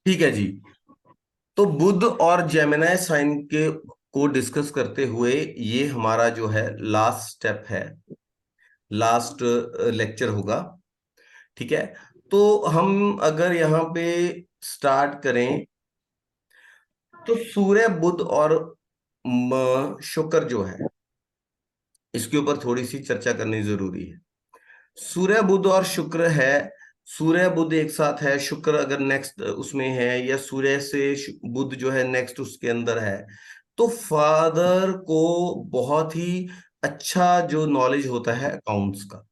ठीक है जी। तो बुध और जेमिनाई साइन के को डिस्कस करते हुए ये हमारा जो है लास्ट स्टेप है, लास्ट लेक्चर होगा। ठीक है। तो हम अगर यहाँ पे स्टार्ट करें, तो सूर्य बुध और शुक्र जो है, इसके ऊपर थोड़ी सी चर्चा करनी जरूरी है। सूर्य बुध और शुक्र है, सूर्य बुध एक साथ है, शुक्र अगर नेक्स्ट उसमें है, या सूर्य से बुध जो है नेक्स्ट उसके अंदर है, तो फादर को बहुत ही अच्छा जो नॉलेज होता है अकाउंट्स का,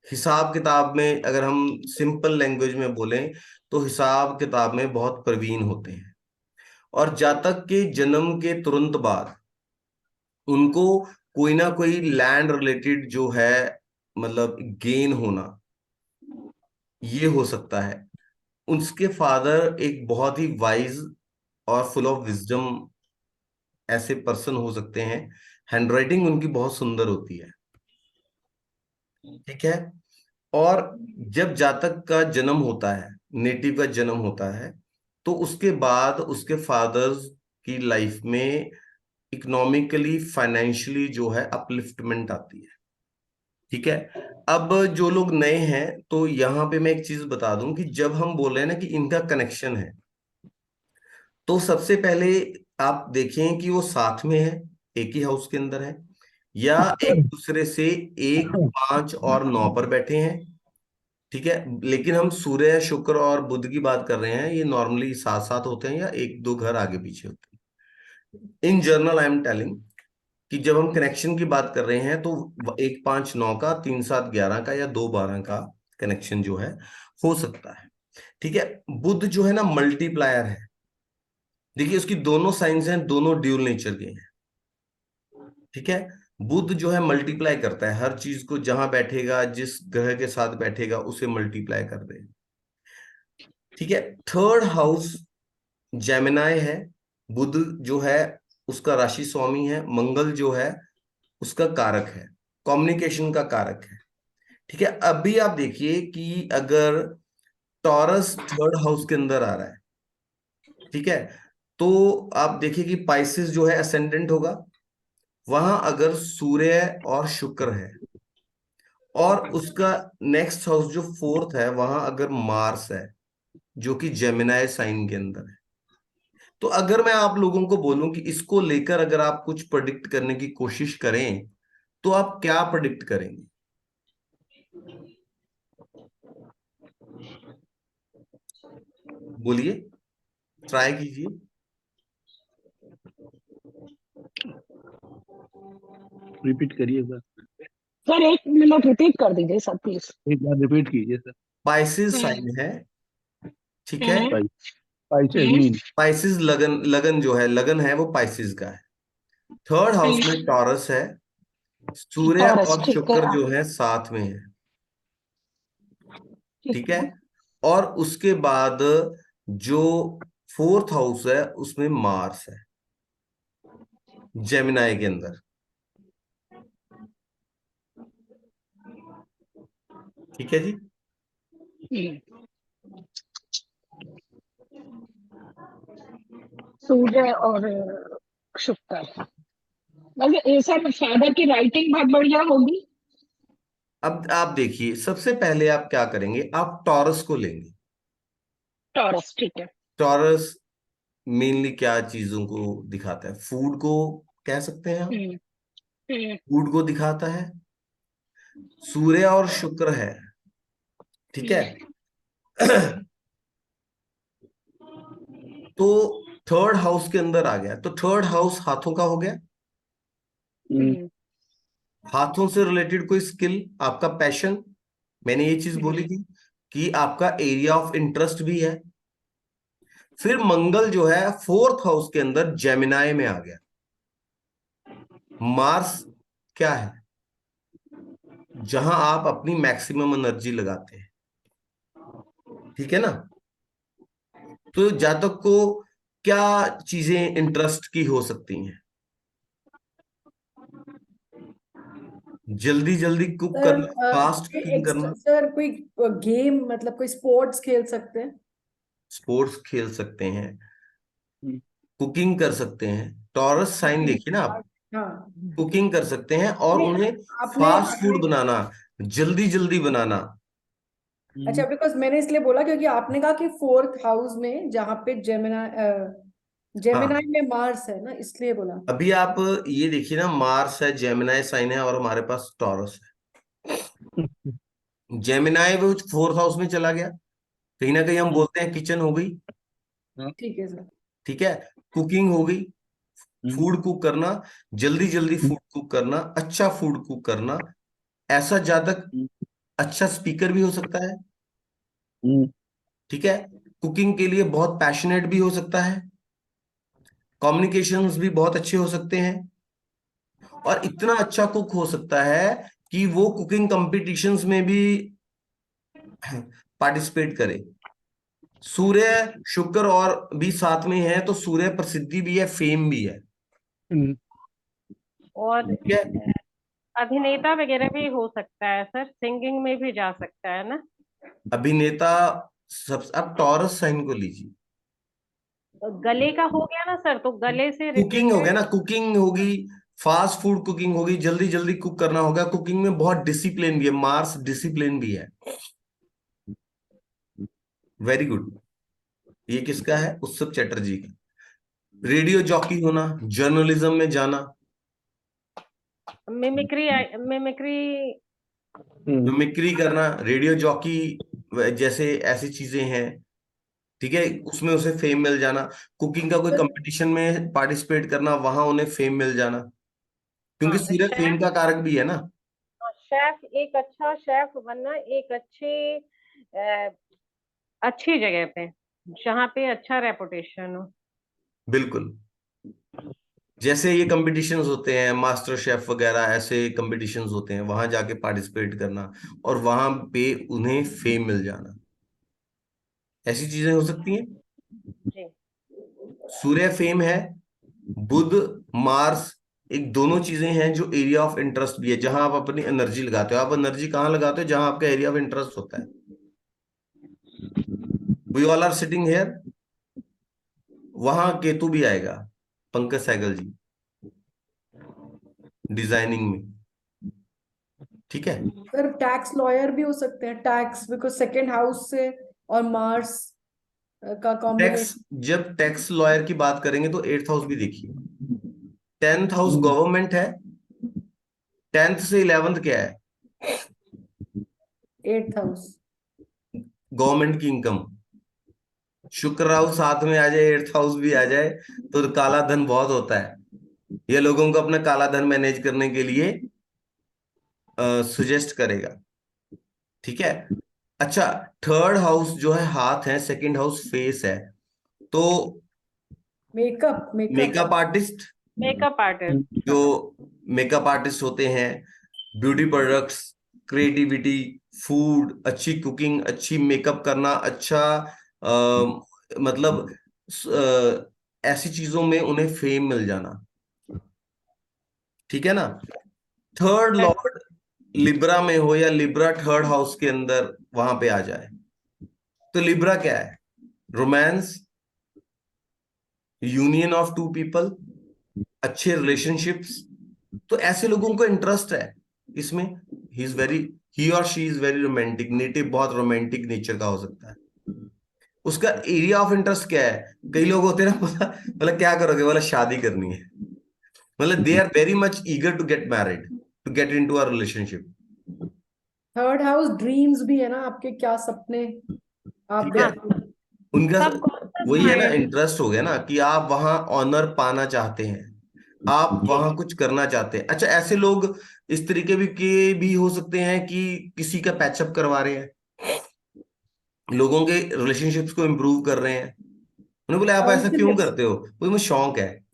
हिसाब किताब में, अगर हम सिंपल लैंग्वेज में बोलें तो हिसाब किताब में बहुत प्रवीण होते हैं। और जातक के जन्म के तुरंत बाद उनको कोई ना कोई लैंड रिलेटेड जो है, मतलब गेन होना, ये हो सकता है। उसके फादर एक बहुत ही वाइज और फुल ऑफ विजडम ऐसे पर्सन हो सकते हैं, हैंडराइटिंग उनकी बहुत सुंदर होती है। ठीक है। और जब जातक का जन्म होता है, नेटिव का जन्म होता है, तो उसके बाद उसके फादर्स की लाइफ में इकोनॉमिकली फाइनेंशियली जो है अपलिफ्टमेंट आती है। ठीक है। अब जो लोग नए हैं, तो यहाँ पे मैं एक चीज बता दूं कि जब हम बोल रहे हैं ना कि इनका कनेक्शन है, तो सबसे पहले आप देखें कि वो साथ में है, एक ही हाउस के अंदर है, या एक दूसरे से 1, 5 और 9 पर बैठे हैं। ठीक है। लेकिन हम सूर्य शुक्र और बुध की बात कर रहे हैं, ये नॉर्मली साथ साथ होते हैं या एक दो घर आगे पीछे होते हैं। In general I am telling कि जब हम कनेक्शन की बात कर रहे हैं, तो 1, 5, 9 का, 3, 7, 11 का, या 2, 12 का कनेक्शन जो है हो सकता है। ठीक है। बुध जो है ना मल्टीप्लायर है। देखिए उसकी दोनों साइंस हैं, दोनों ड्यूल नेचर के हैं। ठीक है। बुध जो है मल्टीप्लाई करता है हर चीज को, जहां बैठेगा, जिस ग्रह के साथ बैठेगा उसे मल्टीप्लाई कर दे। ठीक है। थर्ड हाउस जेमिनाई है। बुध जो है उसका राशि स्वामी है, मंगल जो है उसका कारक है, कम्युनिकेशन का कारक है। ठीक है। अभी आप देखिए कि अगर टॉरस थर्ड हाउस के अंदर आ रहा है, ठीक है, तो आप देखिए कि पाइसिस जो है असेंडेंट होगा, वहां अगर सूर्य और शुक्र है, और उसका नेक्स्ट हाउस जो फोर्थ है, वहां अगर मार्स है, जो कि जेमिनाई साइन के अंदर है। तो अगर मैं आप लोगों को बोलूं कि इसको लेकर अगर आप कुछ प्रेडिक्ट करने की कोशिश करें, तो आप क्या प्रेडिक्ट करेंगे? बोलिए, ट्राई कीजिए। रिपीट करिए सर। सर 1 मिनट रिपीट कर दीजिए सर प्लीज। एक बार रिपीट कीजिए सर। पाइसिस हम्म। साइन है। ठीक है। हम्म। पाइसेस हम्म। मीन। पाइसिस लगन, लगन जो है, लगन है वो पाइसिस का है। थर्ड हाउस में हम्म। टॉरस है। सूर्य टॉरस और ठीक है। शुक्र जो है साथ में है। ठीक ठीक है। है। और उसके बाद जो फोर्थ हाउस है उसमें मार्स है, जेमिनाई के अंदर। ठीक है जी। हम्म। सूर्य और शुक्र। वैसे ये सर फादर की राइटिंग बहुत बढ़िया होगी। अब आप देखिए, सबसे पहले आप क्या करेंगे, आप टॉरस को लेंगे। टॉरस ठीक है। टॉरस मेनली क्या चीजों को दिखाता है? फूड को कह सकते हैं हम, हम्म। हम्म। फूड को दिखाता है। सूर्य और शुक्र है। ठीक है। हम्म। तो थर्ड हाउस के अंदर आ गया, तो थर्ड हाउस हाथों का हो गया। हम्म। हाथों से रिलेटेड कोई स्किल, आपका पैशन, मैंने ये चीज बोली हम्म। थी कि आपका एरिया ऑफ इंटरेस्ट भी है। फिर मंगल जो है फोर्थ हाउस के अंदर जेमिनाई में आ गया। मार्स क्या है? जहां आप अपनी मैक्सिमम एनर्जी लगाते हैं। ठीक है ना। तो जातक को क्या चीजें इंटरेस्ट की हो सकती हैं? जल्दी जल्दी कुक सर करना, फास्ट कुकिंग करना। सर कोई गेम मतलब कोई स्पोर्ट्स खेल सकते हैं? स्पोर्ट्स खेल सकते हैं, हम्म, कुकिंग कर सकते हैं। टॉरस साइन देखिए ना आप, हाँ। कुकिंग कर सकते हैं और नहीं, उन्हें आपने फास्ट आपने फूड बनाना, जल्दी जल्दी बनाना। अच्छा, बिकॉज मैंने इसलिए बोला क्योंकि आपने कहा कि फोर्थ हाउस में जहाँ पे जेमिनाई हाँ, में मार्स है ना, इसलिए बोला। अभी आप ये देखिए ना, मार्स है, जेमिनाई साइन है, और हमारे पास टॉरस है। जेमिनाई वो फोर्थ हाउस में चला गया, कहीं ना कहीं हम हम्म, बोलते हैं किचन हो गई। हाँ, ठीक है सर। ठीक है, कुकिंग हो गई, हम्म, फूड कुक करना, जल्दी जल्दी हम्म, फूड कुक करना, अच्छा फूड कुक करना। ऐसा जातक हम्म, अच्छा स्पीकर भी हो सकता है। हम्म, ठीक है, कुकिंग के लिए बहुत पैशनेट भी हो सकता है, कम्युनिकेशंस भी बहुत अच्छे हो सकते हैं, और इतना अच्छा कुक हो सकता है कि वो कुकिंग कंपटीशंस में भी पार्टिसिपेट करे। सूर्य शुक्र और भी साथ में है, तो सूर्य प्रसिद्धि भी है, फेम भी है। हम्म, और ठीक है, अभिनेता वगैरह भी हो सकता है सर, सिंगिंग में भी जा सकता है ना। अभिनेता। सब आप टॉरस साइन को लीजिए, तो गले का हो गया ना सर, तो गले से कुकिंग हो गया रिलेटेड। ना, कुकिंग होगी, फास्ट फूड कुकिंग होगी, जल्दी जल्दी कुक करना होगा। कुकिंग में बहुत डिसिप्लिन भी है, मार्स डिसिप्लिन भी है। Very good. ये किसका है? उत्सव चैटर्जी का। रेडियो जॉकी होना, जर्नलिज्म में जाना, मिमिक्री, मिमिक्री। हम्म, मिमिक्री करना, रेडियो जॉकी जैसे ऐसी चीजें हैं। ठीक है, उसमें उसे फेम मिल जाना। कुकिंग का कोई कंपटीशन में पार्टिसिपेट करना, वहां उन्हें फेम मिल जाना, क्योंकि हाँ, सूर्य शेफ। फेम का कारक भी है ना। शेफ, एक अच्छा शेफ बनना, एक अ, अच्छी जगह पे, जहाँ पे अच्छा रेपुटेशन हो। बिल्कुल, जैसे ये कंपटीशंस होते हैं, मास्टर शेफ वगैरह ऐसे कंपटीशंस होते हैं, वहां जाके पार्टिसिपेट करना और वहां पे उन्हें फेम मिल जाना, ऐसी चीजें हो सकती हैं। जी। सूर्य फेम है, बुध, मार्स, एक दोनों चीजें हैं जो एरिया ऑफ इंटरेस्ट भी है, जहां आप अपनी एनर्जी लगाते हो। आप एनर्जी कहाँ लगाते हो? जहां आपका एरिया ऑफ इंटरेस्ट होता है। We all are sitting here, वहां केतु भी आएगा, पंकज सहगल जी, डिजाइनिंग में। ठीक है, सर टैक्स लॉयर भी हो सकते हैं, टैक्स, बिकॉज सेकंड हाउस से और मार्स का टैक्स, कॉम्बिनेशन। जब टैक्स लॉयर की बात करेंगे तो एट्थ हाउस भी देखिए। टेंथ हाउस गवर्नमेंट है, टेंथ से इलेवेंथ क्या है? Eighth house. गवर्नमेंट की इनकम। शुक्र राहु साथ में आ जाए, एट्थ हाउस भी आ जाए, तो काला धन बहुत होता है। ये लोगों को अपना काला धन मैनेज करने के लिए सुजेस्ट करेगा। ठीक है, अच्छा, थर्ड हाउस जो है हाथ है, सेकंड हाउस फेस है, तो makeup, makeup. Makeup artist, makeup artist. जो मेकअप आर्टिस्ट होते हैं, ब्यूटी प्रोडक्ट्स, क्रिएटिविटी, फूड, अच्छी कुकिंग, अच्छी मेकअप करना, अच्छा मतलब ऐसी चीजों में उन्हें फेम मिल जाना। ठीक है ना। थर्ड लॉर्ड लिब्रा में हो या लिब्रा थर्ड हाउस के अंदर वहां पे आ जाए, तो लिब्रा क्या है? Romance, union of two people, अच्छे रिलेशनशिप्स। तो ऐसे लोगों को इंटरेस्ट है इसमें। ही इज वेरी, ही और she is very romantic, native बहुत रोमांटिक नेचर का हो सकता है। उसका एरिया ऑफ इंटरेस्ट क्या है? कई लोग होते हैं ना, बोला क्या करोगे, बोला शादी करनी है। मतलब they are very much eager to get married, to get into a relationship. Third house dreams भी है ना, आपके क्या सपने ठीक है, आपके। हाँ, उनका सब कॉन्शियस वही है ना, माइंड। इंटरेस्ट हो गया ना कि आप वहां ऑनर पाना चाहते हैं, आप जी। वहां कुछ करना चाहते हैं। अच्छा, ऐसे लोग इस तरीके भी हो सकते हैं कि किसी का पैचअप करवा रहे हैं, लोगों के रिलेशनशिप्स को इम्प्रूव कर रहे हैं। उन्होंने बोला आप ऐसा क्यों काउंसलर्स, करते हो? बोले मुझे शौक है।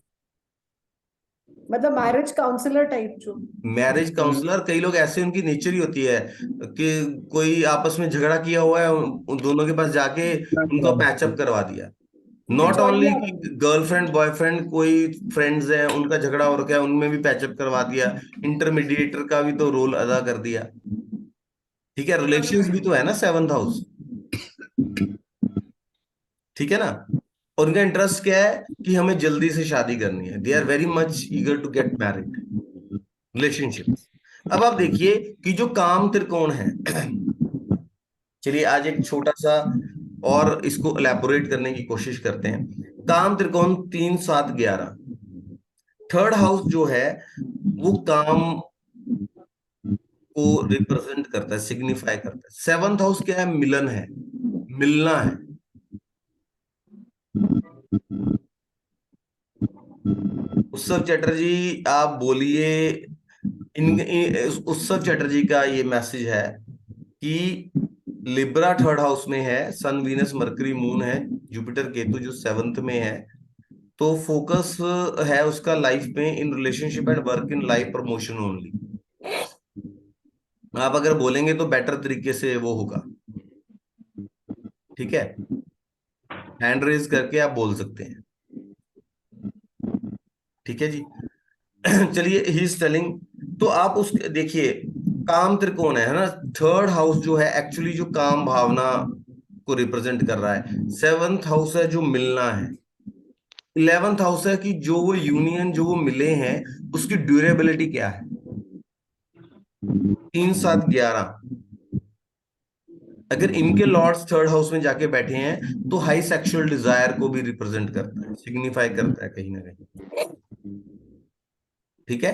मतलब मैरिज काउंसलर टाइप जो। मैरिज काउंसलर, कई लोग ऐसे, उनकी नेचर ही होती है कि कोई आपस में झगड़ा किया हुआ है, उन दोनों के पास जाके उनको पैचअप करवा दिया। नॉट ओनली बिचौलिया कि बन। गर्लफ्रेंड बॉयफ्रेंड, कोई फ्रेंड्स हैं उनका झगड़ा हो रखा है, उनमें भी पैचअप करवा दिया, इंटरमीडिएटर का भी तो रोल अदा कर दिया। ठीक है, रिलेशंस भी तो है ना सेवंथ हाउस। ठीक है ना। और उनका इंटरेस्ट क्या है कि हमें जल्दी से शादी करनी है, they are very much eager to get married, relationship. अब आप देखिए कि जो काम त्रिकोण है, चलिए आज एक छोटा सा और इसको एलैबोरेट करने की कोशिश करते हैं। काम त्रिकोण 3 7 11, थर्ड हाउस जो है वो काम को रिप्रेजेंट करता है, सिग्निफाई करता है। सेवंथ हाउस क्या है? मिलन है, मिलना है। उत्सव चैटर्जी आप बोलिए, उत्सव चैटर्जी का ये मैसेज है कि लिब्रा थर्ड हाउस में है, सन वीनस मरकरी मून है, जुपिटर केतु जो सेवंथ में है, तो फोकस है उसका लाइफ में in relationship and work in life promotion only. आप अगर बोलेंगे तो बेटर तरीके से वो होगा, ठीक है। हैंड रेज करके आप बोल सकते हैं, ठीक है जी। चलिए ही इज टेलिंग, तो आप उस देखिए काम त्रिकोण है ना, थर्ड हाउस जो है एक्चुअली जो काम भावना को रिप्रेजेंट कर रहा है, सेवंथ हाउस है जो मिलना है, 11th हाउस है कि जो वो यूनियन जो वो मिले हैं उसकी ड्यूरेबिलिटी क्या है। 3 7 11 अगर इनके लॉर्ड्स थर्ड हाउस में जाके बैठे हैं तो हाई सेक्सुअल डिजायर को भी रिप्रेजेंट करता है, सिग्निफाई करता है कहीं ना कहीं, ठीक है।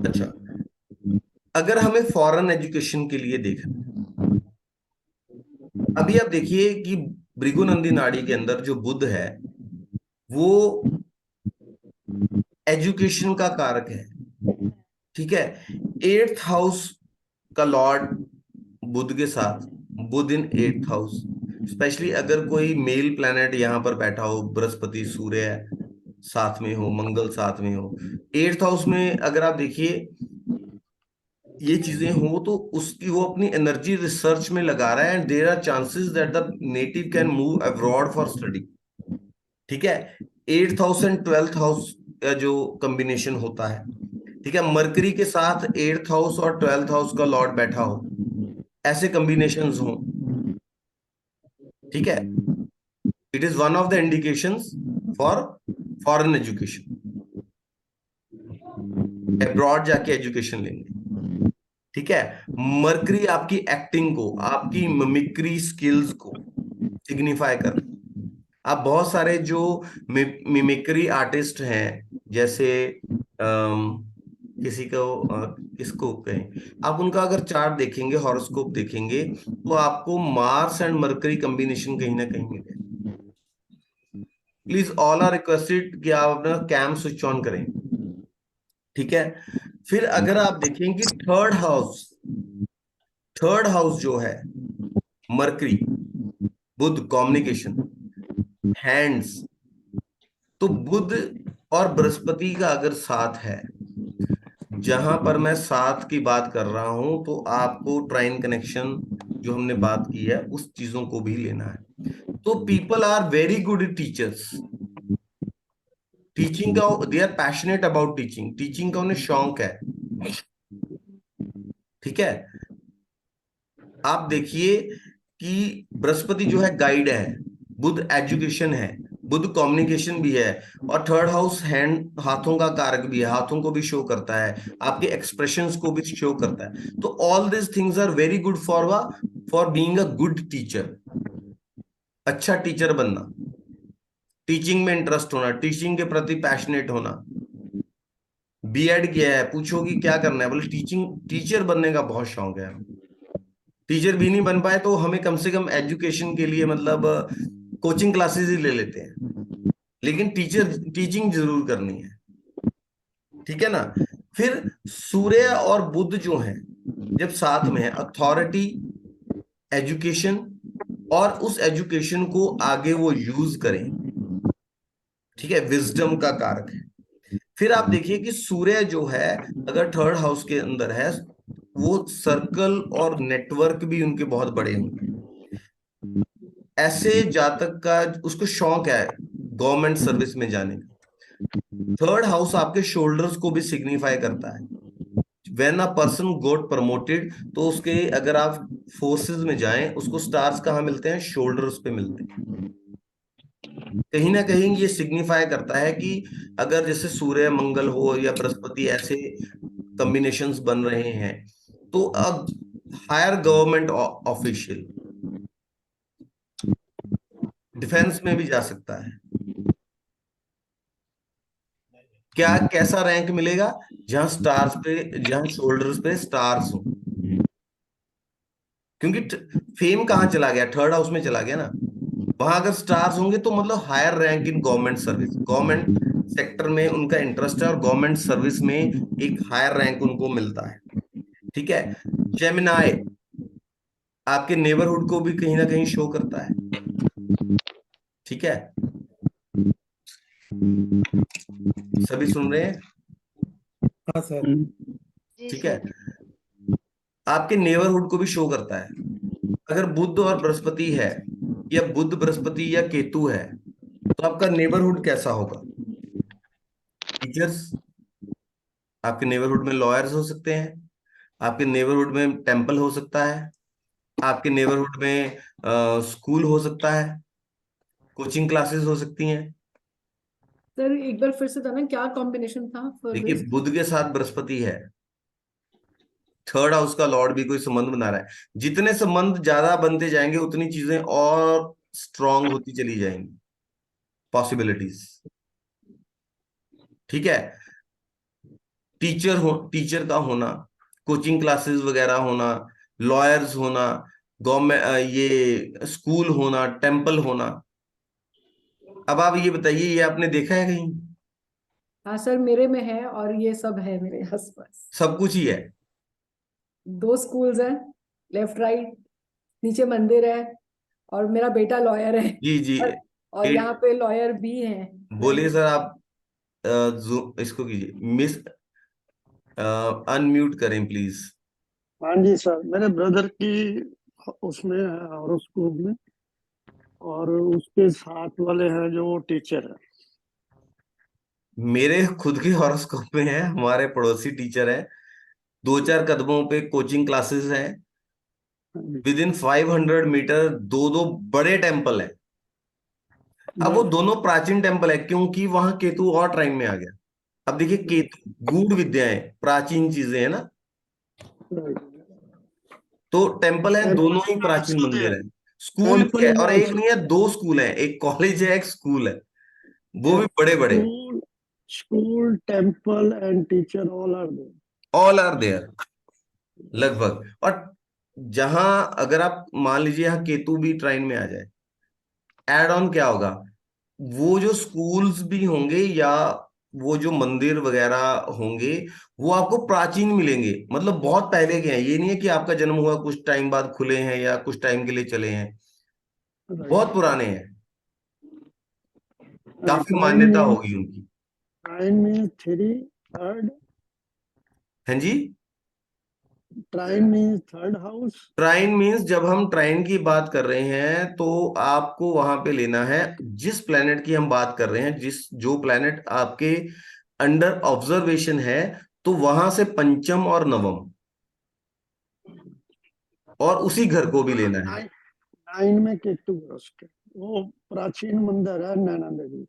अच्छा, अगर हमें फॉरेन एजुकेशन के लिए देखना, अभी आप देखिए कि भृगुनंदी नाड़ी के अंदर जो बुध है वो एजुकेशन का कारक है, ठीक है। 8th हाउस का लॉर्ड बुध के साथ, बुध इन 8th हाउस, स्पेशली अगर कोई मेल प्लैनेट यहां पर बैठा हो, बृहस्पति सूर्य साथ में हो, मंगल साथ में हो, 8th हाउस में अगर आप देखिए ये चीजें हो तो उसकी वो अपनी एनर्जी रिसर्च में लगा रहा है, and there are chances that the native can move abroad for study, ठीक है। 8th house and 12th house का जो कॉम्बिनेशन होता है, ठीक है, मरकरी के साथ 8th हाउस और 12th हाउस का लॉर्ड बैठा हो, ऐसे कॉम्बिनेशंस हो, ठीक है। It is one of the indications for foreign education, abroad जाके एजुकेशन लेंगे, ठीक है। मरकरी आपकी एक्टिंग को, आपकी मिमिक्री स्किल्स को सिग्निफाई कर, आप बहुत सारे जो मिमिक्री आर्टिस्ट हैं, जैसे किसी को किसको कहें, आप उनका अगर चार्ट देखेंगे, हॉरोस्कोप देखेंगे, तो आपको मार्स एंड मरकरी कॉम्बिनेशन कहीं ना कहीं मिले। प्लीज ऑल आर रिक्वेस्टेड कि आप अपना कैम स्विच ऑन करें, ठीक है। फिर अगर आप देखें कि थर्ड हाउस जो है मरकरी, बुध कम्युनिकेशन, हैंड्स, तो बुध और बृहस्पति का अगर साथ है, जहां पर मैं साथ की बात कर रहा हूं, तो आपको ट्राइन कनेक्शन जो हमने बात की है उस चीजों को भी लेना है। तो people are very good teachers, teaching का they are passionate about teaching, teaching का उन्हें शौक है, ठीक है। आप देखिए कि बृहस्पति जो है गाइड है, बुध एजुकेशन है, बुध कम्युनिकेशन भी है, और थर्ड हाउस हैंड हाथों का कारक भी है, हाथों को भी शो करता है, आपके एक्सप्रेशंस को भी शो करता है। तो all this things are very good for being a good teacher, अच्छा टीचर बनना, टीचिंग में इंटरेस्ट होना, टीचिंग के प्रति पैशनेट होना। बीएड किया है, पूछोगी क्या करना है, बोले टीचर बनने का बहुत शौक है। टीचर भी नहीं बन पाए तो हमें कम से कम एजुकेशन के लिए मतलब कोचिंग क्लासेस ही ले लेते हैं, लेकिन टीचिंग जरूर करनी है, ठीक है ना। फिर सूर्य और बुध जो है जब साथ में है, अथॉरिटी, एजुकेशन, और उस एजुकेशन को आगे वो यूज करें, ठीक है, विजडम का कारक है। फिर आप देखिए कि सूर्य जो है अगर थर्ड हाउस के अंदर है, वो सर्कल और नेटवर्क भी उनके बहुत बड़े होंगे। ऐसे जातक का उसको शौक है गवर्नमेंट सर्विस में जाने का। थर्ड हाउस आपके शोल्डर्स को भी सिग्निफाई करता है, when a person got promoted, तो उसके अगर आप फोर्सेस में जाएं, उसको स्टार्स कहाँ मिलते हैं? शोल्डर्स पे मिलते हैं। कहीं ना कहीं ये सिग्निफाई करता है कि अगर जैसे सूर्य मंगल हो या बृहस्पति, ऐसे कॉम्बिनेशंस बन रहे हैं, तो अब हायर गवर्नमेंट ऑफिशियल डिफेंस में भी जा सकता है। क्या कैसा रैंक मिलेगा? जहां स्टार्स पे, जहां शोल्डर्स पे स्टार्स हो, क्योंकि फेम कहाँ चला गया? थर्ड हाउस में चला गया ना। वहां अगर स्टार्स होंगे तो मतलब higher rank in government service, government sector में उनका इंटरेस्ट है और गवर्नमेंट सर्विस में एक हायर रैंक उनको मिलता है। ठीक है। जेमिनाई आपके नेबरहुड को भी कहीं ना कहीं शो करता है। ठीक है, सभी सुन रहे हैं? हाँ सर। जी ठीक है, सर। आपके नेबरहुड को भी शो करता है। अगर बुध और बृहस्पति है, या बुध बृहस्पति या केतु है, तो आपका नेबरहुड कैसा होगा? टीचर्स, आपके नेबरहुड में लॉयर्स हो सकते हैं, आपके नेबरहुड में टेम्पल हो सकता है, आपके नेबरहुड में स्कूल हो सकता है, कोचिंग क्लासेस हो सकती हैं। सर एक बार फिर से बताना क्या कॉम्बिनेशन था फॉर देखिए, दिस? बुध के साथ बृहस्पति है, थर्ड हाउस का लॉर्ड भी कोई संबंध बना रहा है। जितने संबंध ज्यादा बनते जाएंगे उतनी चीजें और स्ट्रांग होती चली जाएंगी, पॉसिबिलिटीज। ठीक है। टीचर का होना, कोचिंग क्लासेस वगैरह होना, लॉयर्स होना, गवर्नमेंट, ये स्कूल होना, टेम्पल होना। अब आप ये बताइए, ये आपने देखा है कहीं? हाँ सर मेरे में है और ये सब है मेरे आसपास। सब कुछ ही है। 2 स्कूल्स हैं, लेफ्ट राइट, नीचे मंदिर है और मेरा बेटा लॉयर है। जी जी। और यहाँ पे लॉयर भी है। बोलिए सर आप। इसको कीजिए मिस, अनम्यूट करें प्लीज। हाँ जी सर, मेरे ब्रदर की उसमें है हॉरोस्कोप में, और उसके साथ वाले हैं जो टीचर है। मेरे खुद के हॉरोस्कोप में है, हमारे पड़ोसी टीचर है, 2-4 कदमों पे कोचिंग क्लासेस है, विद इन 500 मीटर दो दो बड़े टेम्पल है। अब वो दोनों प्राचीन टेम्पल है, क्योंकि वहां केतु और ट्राइन में आ गया। अब देखिए, केतु गूढ़ विद्याएं, प्राचीन चीजें है ना, तो टेम्पल है, दोनों ही प्राचीन मंदिर है। स्कूल भी है, और एक नहीं है, 2 स्कूल है, एक कॉलेज है, एक स्कूल है, वो भी बड़े बड़े। School, temple and teacher all are there लगभग। और जहां अगर आप मान लीजिए यहाँ केतु भी ट्राइन में आ जाए, एड ऑन क्या होगा? वो जो स्कूल्स भी होंगे या वो जो मंदिर वगैरह होंगे, वो आपको प्राचीन मिलेंगे, मतलब बहुत पहले के हैं। ये नहीं है कि आपका जन्म हुआ कुछ टाइम बाद खुले हैं या कुछ टाइम के लिए चले हैं, बहुत पुराने हैं, काफी मान्यता होगी उनकी। ट्राइन मीन्स 3 3rd, हाँ जी। ट्राइन मीन्स 3rd हाउस। ट्राइन मीन्स, जब हम ट्राइन की बात कर रहे हैं तो आपको वहां पे लेना है, जिस प्लेनेट की हम बात कर रहे हैं, जो प्लेनेट आपके अंडर ऑब्जर्वेशन है, तो वहां से पंचम और नवम, और उसी घर को भी लेना है। 9 में केतु है उसके, वो प्राचीन मंदिर है नैना देवी,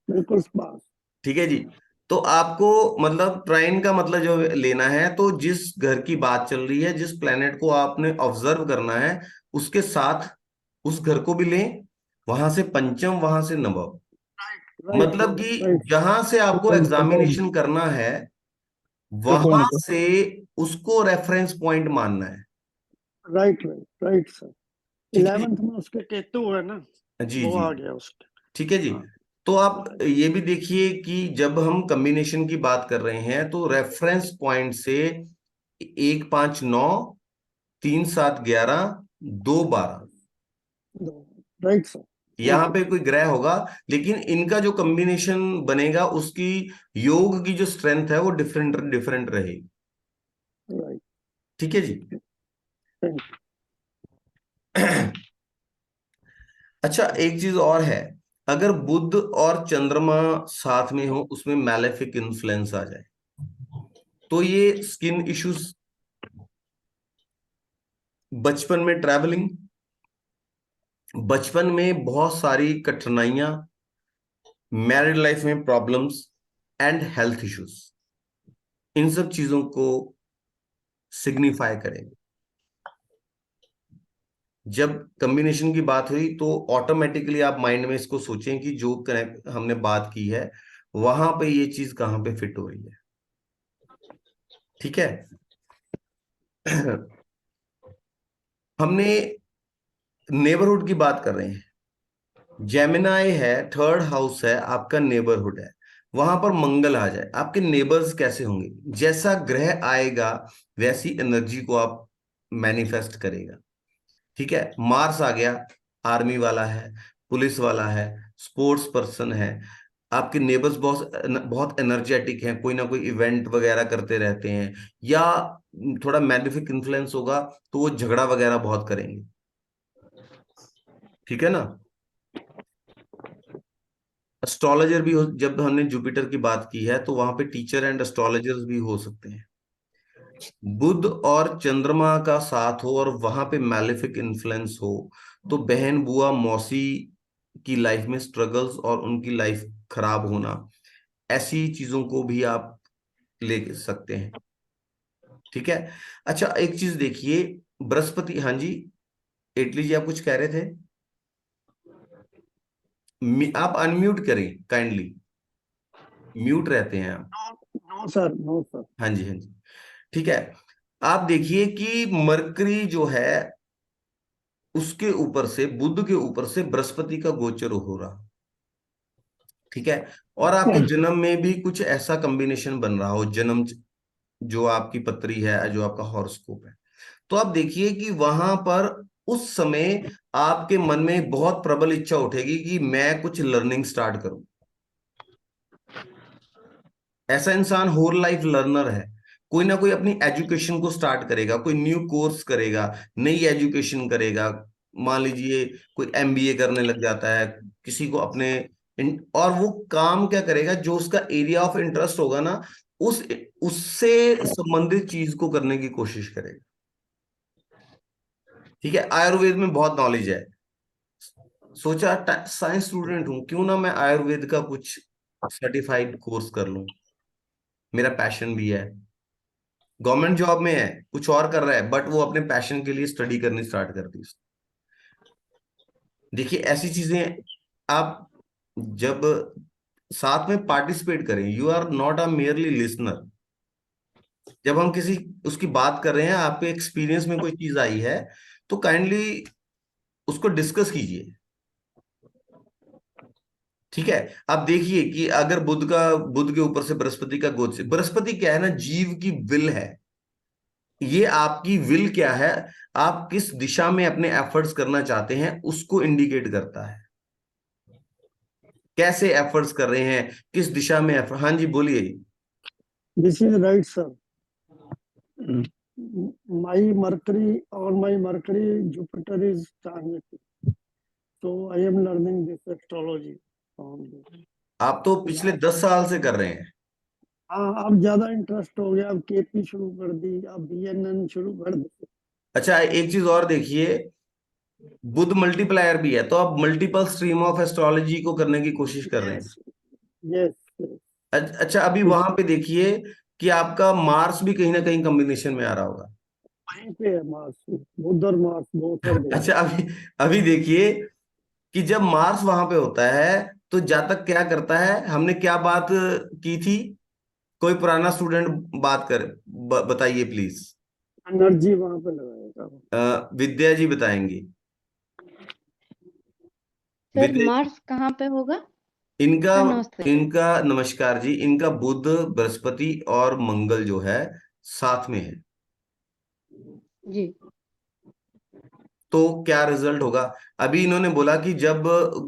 बिल्कुल पास। ठीक है जी। तो आपको मतलब ट्राइन का मतलब जो लेना है, तो जिस घर की बात चल रही है, जिस प्लेनेट को आपने ऑब्जर्व करना है, उसके साथ उस घर को भी लें, वहां से पंचम, वहां से नवम। मतलब कि जहां से आपको एग्जामिनेशन करना है, वहां से उसको रेफरेंस पॉइंट मानना है। Right right sir. ठीक है 11th में उसके केतु है ना, जी वो जी। आ गया उसके। ठीक है जी। तो आप ये भी देखिए कि जब हम कॉम्बिनेशन की बात कर रहे हैं, तो रेफरेंस पॉइंट से 1 5 9, 3 7 11, 2 12, राइट सर। यहाँ पे कोई ग्रह होगा, लेकिन इनका जो कॉम्बिनेशन बनेगा, उसकी योग की जो स्ट्रेंथ है वो डिफरेंट डिफरेंट रहेगी। राइट। ठीक है जी। अच्छा, एक चीज और है, अगर बुध और चंद्रमा साथ में हो, उसमें मैलेफिक इन्फ्लुएंस आ जाए, तो ये स्किन इश्यूज, बचपन में ट्रैवलिंग, बचपन में बहुत सारी कठिनाइयां, मैरिड लाइफ में प्रॉब्लम्स एंड हेल्थ इश्यूज, इन सब चीजों को सिग्निफाई करेंगे। जब कम्बिनेशन की बात हुई तो ऑटोमेटिकली आप माइंड में इसको सोचें कि जो कनेक्ट हमने बात की है वहां पे ये चीज कहां पे फिट हो रही है। ठीक है। हमने नेबरहुड की बात कर रहे हैं, जेमिनाई है, थर्ड हाउस है, आपका नेबरहुड है, वहां पर मंगल आ जाए, आपके नेबर्स कैसे होंगे? जैसा ग्रह आएगा वैसी एनर्जी को आप मैनिफेस्ट करेगा। ठीक है। मार्स आ गया, आर्मी वाला है, पुलिस वाला है, स्पोर्ट्स पर्सन है, आपके नेबर्स बहुत बहुत एनर्जेटिक हैं, कोई ना कोई इवेंट वगैरह करते रहते हैं, या थोड़ा मैलेफिक इन्फ्लुएंस होगा तो वो झगड़ा वगैरह बहुत करेंगे। ठीक है ना। एस्ट्रोलॉजर भी हो, जब हमने जुपिटर की बात की है तो वहां पे टीचर एंड एस्ट्रोलॉजर्स भी हो सकते हैं। बुध और चंद्रमा का साथ हो और वहां पे मैलेफिक इन्फ्लुएंस हो तो बहन, बुआ, मौसी की लाइफ में स्ट्रगल्स और उनकी लाइफ खराब होना, ऐसी चीजों को भी आप ले सकते हैं। ठीक है। अच्छा, एक चीज देखिए, बृहस्पति, हाँ जी इटली जी, आप कुछ कह रहे थे? आप अनम्यूट करें काइंडली, म्यूट रहते हैं आप। No sir, no sir. हाँ जी, हाँ जी। ठीक है। आप देखिए कि मरकरी जो है उसके ऊपर से, बुध के ऊपर से बृहस्पति का गोचर हो रहा। ठीक है। और आपके जन्म में भी कुछ ऐसा कॉम्बिनेशन बन रहा हो, जन्म जो आपकी पत्री है, जो आपका हॉरोस्कोप है, तो आप देखिए कि वहां पर उस समय आपके मन में बहुत प्रबल इच्छा उठेगी कि मैं कुछ लर्निंग स्टार्ट करूं। ऐसा इंसान होल लाइफ लर्नर है, कोई ना कोई अपनी एजुकेशन को स्टार्ट करेगा, कोई न्यू कोर्स करेगा, नई एजुकेशन करेगा। मान लीजिए कोई एमबीए करने लग जाता है, किसी को अपने और वो काम क्या करेगा, जो उसका एरिया ऑफ इंटरेस्ट होगा ना, उस उससे संबंधित चीज को करने की कोशिश करेगा। ठीक है। आयुर्वेद में बहुत नॉलेज है, सोचा साइंस स्टूडेंट हूं, क्यों ना मैं आयुर्वेद का कुछ सर्टिफाइड कोर्स कर लूं, मेरा पैशन भी है। गवर्नमेंट जॉब में है, कुछ और कर रहा है, बट वो अपने पैशन के लिए स्टडी करनी स्टार्ट कर दी। देखिए ऐसी चीजें आप जब साथ में पार्टिसिपेट करें, you are not a merely listener. जब हम किसी उसकी बात कर रहे हैं, आपके एक्सपीरियंस में कोई चीज आई है तो काइंडली उसको डिस्कस कीजिए। ठीक है। आप देखिए कि अगर बुध के ऊपर से बृहस्पति का गोचर, बृहस्पति क्या है ना, जीव की विल है। ये आपकी विल क्या है, आप किस दिशा में अपने एफर्ट्स करना चाहते हैं उसको इंडिकेट करता है। कैसे एफर्ट्स कर रहे हैं, किस दिशा में एफर्ट। हाँ जी बोलिए। This is right sir. my Mercury Jupiter is transiting, so I am learning this astrology from this. आप तो पिछले 10 साल से कर रहे हैं। हाँ, अब ज्यादा इंटरेस्ट हो गया, अब केपी शुरू कर दी, अब बीएनएन शुरू कर दी। अच्छा, एक चीज और देखिए, बुध मल्टीप्लायर भी है, तो आप मल्टीपल स्ट्रीम ऑफ एस्ट्रोलॉजी को करने की कोशिश कर रहे हैं। यस। अच्छा, अभी वहां पे देखिए कि आपका मार्स भी कहीं ना कहीं कॉम्बिनेशन में आ रहा होगा। वहीं पे है मार्स, बुध और मार्स बोथ आर देयर। अच्छा, अभी देखिए कि जब मार्स वहां पे होता है तो जातक क्या करता है, हमने क्या बात की थी, कोई पुराना स्टूडेंट बात कर, बताइए प्लीज। एनर्जी वहां पे लगाएगा। विद्या जी बताएंगी। सर विद्या, मार्स कहाँ पे होगा? इनका सर नमस्ते। इनका नमस्कार जी, इनका बुध, बृहस्पति और मंगल जो है साथ में है। जी। तो क्या रिजल्ट होगा? अभी इन्होंने बोला कि जब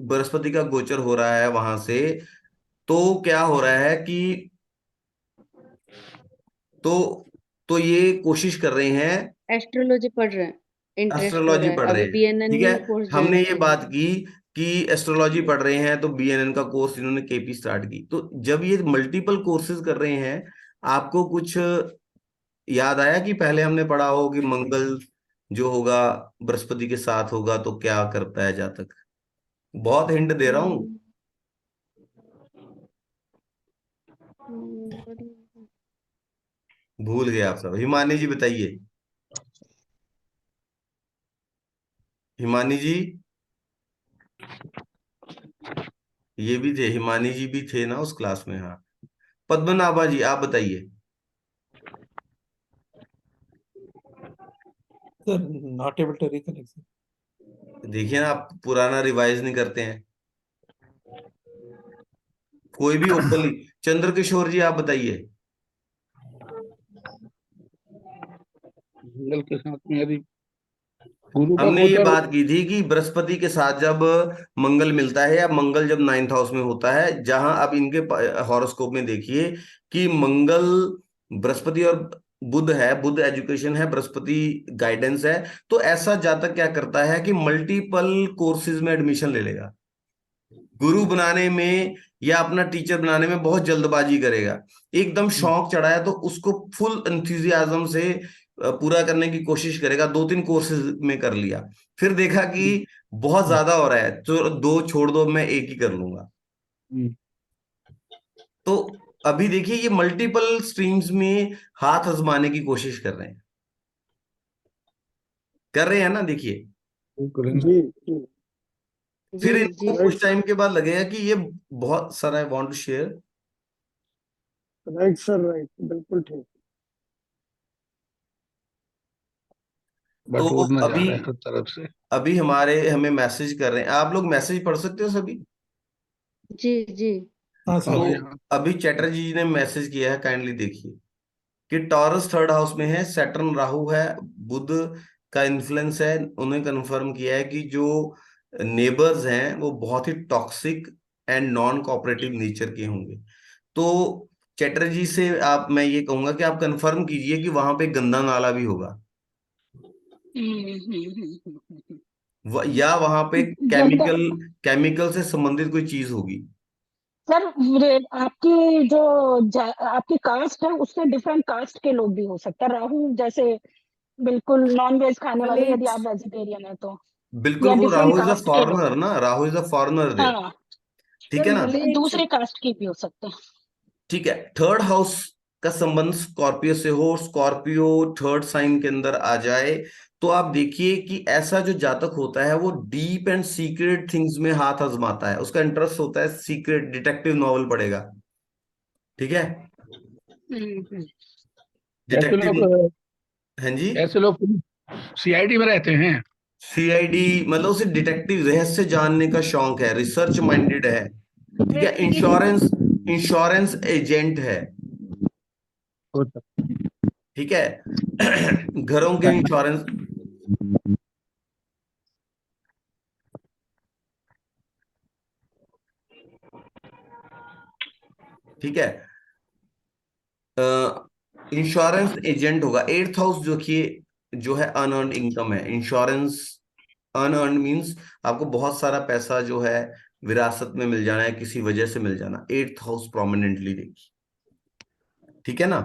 बृहस्पति का गोचर हो रहा है वहां से, तो क्या हो रहा है कि तो ये कोशिश कर रहे हैं, एस्ट्रोलॉजी पढ़ रहे हैं, इंटरेस्ट हो एस्ट्रोलॉजी रहा है, पढ़ रहे अभी हैं। बीएनएन ठीक में है। ही कोर्स हमने ज्वाइन ये किए हैं। बात की कि एस्ट्रोलॉजी पढ़ रहे हैं तो बीएनएन का कोर्स इन्होंने केपी स्टार्ट की, तो जब ये मल्टीपल कोर्सेज कर रहे हैं, आपको कुछ याद आया कि पहले हमने पढ़ा हो कि मंगल जो होगा बृहस्पति के साथ होगा तो क्या करता है जातक? बहुत हिंट दे रहा हूं। भूल गए आप सब। हिमानी जी बताइए। हिमानी जी, ये भी थे, हिमानी जी भी थे ना उस क्लास में? हाँ। पद्मनाभा जी आप बताइए। Sir, not able to recollect, sir. देखिए ना, आप पुराना रिवाइज नहीं करते हैं। कोई भी ओपनली। चंद्रकिशोर जी आप बताइए। मंगल के साथ में यदि गुरु का हमने ये गोचर बात की थी कि बृहस्पति के साथ जब मंगल मिलता है, या मंगल जब 9th हाउस में होता है, जहां अब इनके हॉरोस्कोप में देखिए कि मंगल, बृहस्पति और बुध है, बुध एजुकेशन है, बृहस्पति गाइडेंस है, तो ऐसा जातक क्या करता है कि मल्टीपल कोर्सेज में एडमिशन ले लेगा। गुरु बनाने में या अपना टीचर बनाने में बहुत जल्दबाजी करेगा। एकदम शौक चढ़ा है तो उसको फुल एंथुजियाज्म से पूरा करने की कोशिश करेगा। 2-3 कोर्सेज में कर लिया, फिर देखा कि बहुत ज्यादा हो रहा है तो 2 छोड़ दो, मैं एक ही कर लूंगा। तो अभी देखिए ये मल्टीपल स्ट्रीम्स में हाथ आजमाने की कोशिश कर रहे हैं ना, देखिए। जी जी फिर जी इनको जी कुछ टाइम के बाद लगेगा कि ये बहुत सारा, I want to share. Right sir, right, बिल्कुल ठीक। तो बट उड़ना जा अभी रहा है हर तरफ से। हमें मैसेज कर रहे हैं। आप लोग मैसेज पढ़ सकते हो सभी? जी जी हाँ तो सर। हाँ, अभी चैटर्जी जी ने मैसेज किया है, काइंडली देखिए कि टॉरस 3rd हाउस में है, सैटर्न राहु है, बुध का इन्फ्लुएंस है। उन्होंने कंफर्म किया है कि जो नेबर्स हैं वो बहुत ही toxic and non cooperative nature के होंगे। तो चैटर्जी से मैं ये कहूंगा कि आप कंफर्म कीजिए कि वहां पे गंदा नाला भी होगा, या वहां पे गंदा। केमिकल से संबंधित कोई चीज होगी। सर आपकी जो आपकी कास्ट है उससे डिफरेंट कास्ट के लोग भी हो सकते हैं। राहु जैसे बिल्कुल नॉन वेज खाने वाले, यदि College, आप वेजिटेरियन है तो, बिल्कुल, या वो different Rahu is a caste के लोग। फॉरेनर ना, Rahu is a foreigner there. हाँ, ठीक sir, है ना? college, दूसरे कास्ट के भी हो सकते हैं। ठीक है। 3rd हाउस का संबंध स्कॉर्पियो से हो, स्कॉर्पियो 3rd साइन के अंदर आ जाए, तो आप देखिए कि ऐसा जो जातक होता है वो डीप एंड सीक्रेट थिंग्स में हाथ आजमाता है। उसका इंटरेस्ट होता है सीक्रेट, डिटेक्टिव नॉवल पढ़ेगा। ठीक है, ऐसे डिटेक्टिव। लोग हाँ जी। ऐसे लोग सीआईडी में रहते हैं। सीआईडी मतलब उसे डिटेक्टिव रहस्य जानने का शौक है, रिसर्च माइंडेड है। ठीक है। इंश्योरेंस इंश्योरेंस एजेंट है। ठीक है। घरों के इंश्योरेंस। ठीक है। इंश्योरेंस एजेंट होगा। 8th हाउस जो कि जो है अनअर्न्ड इनकम है। इंश्योरेंस अनअर्न्ड मींस आपको बहुत सारा पैसा जो है विरासत में मिल जाना है, किसी वजह से मिल जाना। 8th हाउस प्रोमिनेंटली देखिए। ठीक है ना?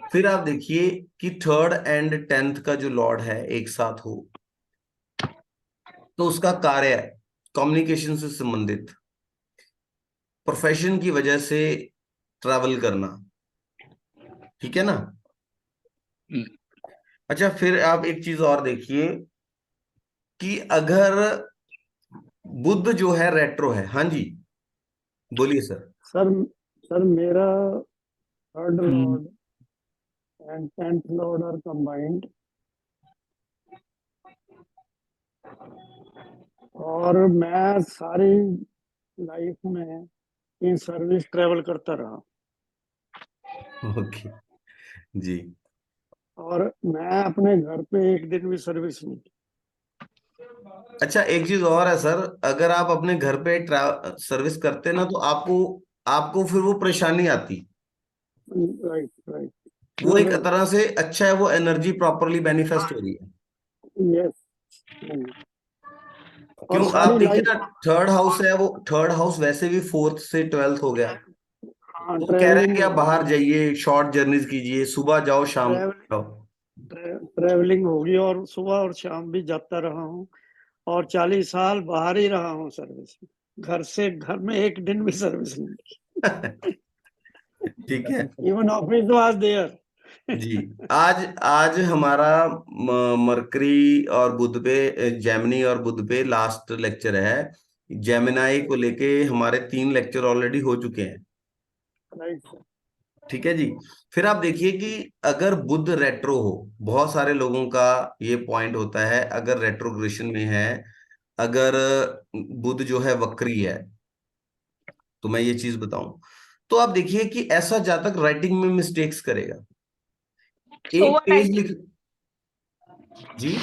फिर आप देखिए कि 3rd एंड 10th का जो लॉर्ड है एक साथ हो, तो उसका कार्य कम्युनिकेशन से संबंधित, प्रोफेशन की वजह से ट्रैवल करना। ठीक है ना? अच्छा, फिर आप एक चीज और देखिए कि अगर बुध जो है रेट्रो है। हाँ जी, बोलिए सर। सर सर मेरा 3rd lord and 10th lord are combined, और मैं सारी लाइफ में इन सर्विस ट्रेवल करता रहा, ओके जी। और मैं अपने घर पे एक दिन भी सर्विस नहीं की। अच्छा, एक चीज और है सर, अगर आप अपने घर पे सर्विस करते ना तो आपको आपको फिर वो परेशानी आती। राइट राइट, वो एक श्योर, तरह से अच्छा है, वो एनर्जी प्रॉपरली मैनिफेस्ट हो रही है। यस। और क्यों? आप सारी देखिए लाइफ। ना, थर्ड हाउस है, वो थर्ड हाउस वैसे भी 4th से 12th हो गया। हाँ, वो कह रहे हैं कि आप ट्रैवलिंग बाहर जाइए, शॉर्ट जर्नीज कीजिए, सुबह जाओ शाम को जाओ। ट्रैवलिंग होगी, और सुबह और शाम भी जाता रहा हूँ, और 40 साल बाहर ही रहा हूँ सर्विस में। घर में एक दिन भी सर्विस नहीं ठीक है की। Even office was there. जी। आज आज हमारा मरकरी और बुध पे, जेमिनी और बुध पे लास्ट लेक्चर है। जेमिनाई को लेके हमारे 3 लेक्चर ऑलरेडी हो चुके हैं। राइट। ठीक है जी। फिर आप देखिए कि अगर बुध रेट्रो हो, बहुत सारे लोगों का ये पॉइंट होता है, अगर रेट्रोग्रेशन में है, अगर बुध जो है वक्री है, तो मैं ये चीज बताऊं, तो आप देखिए कि ऐसा जातक राइटिंग में मिस्टेक्स करेगा। एक पेज ओवर लिख जी,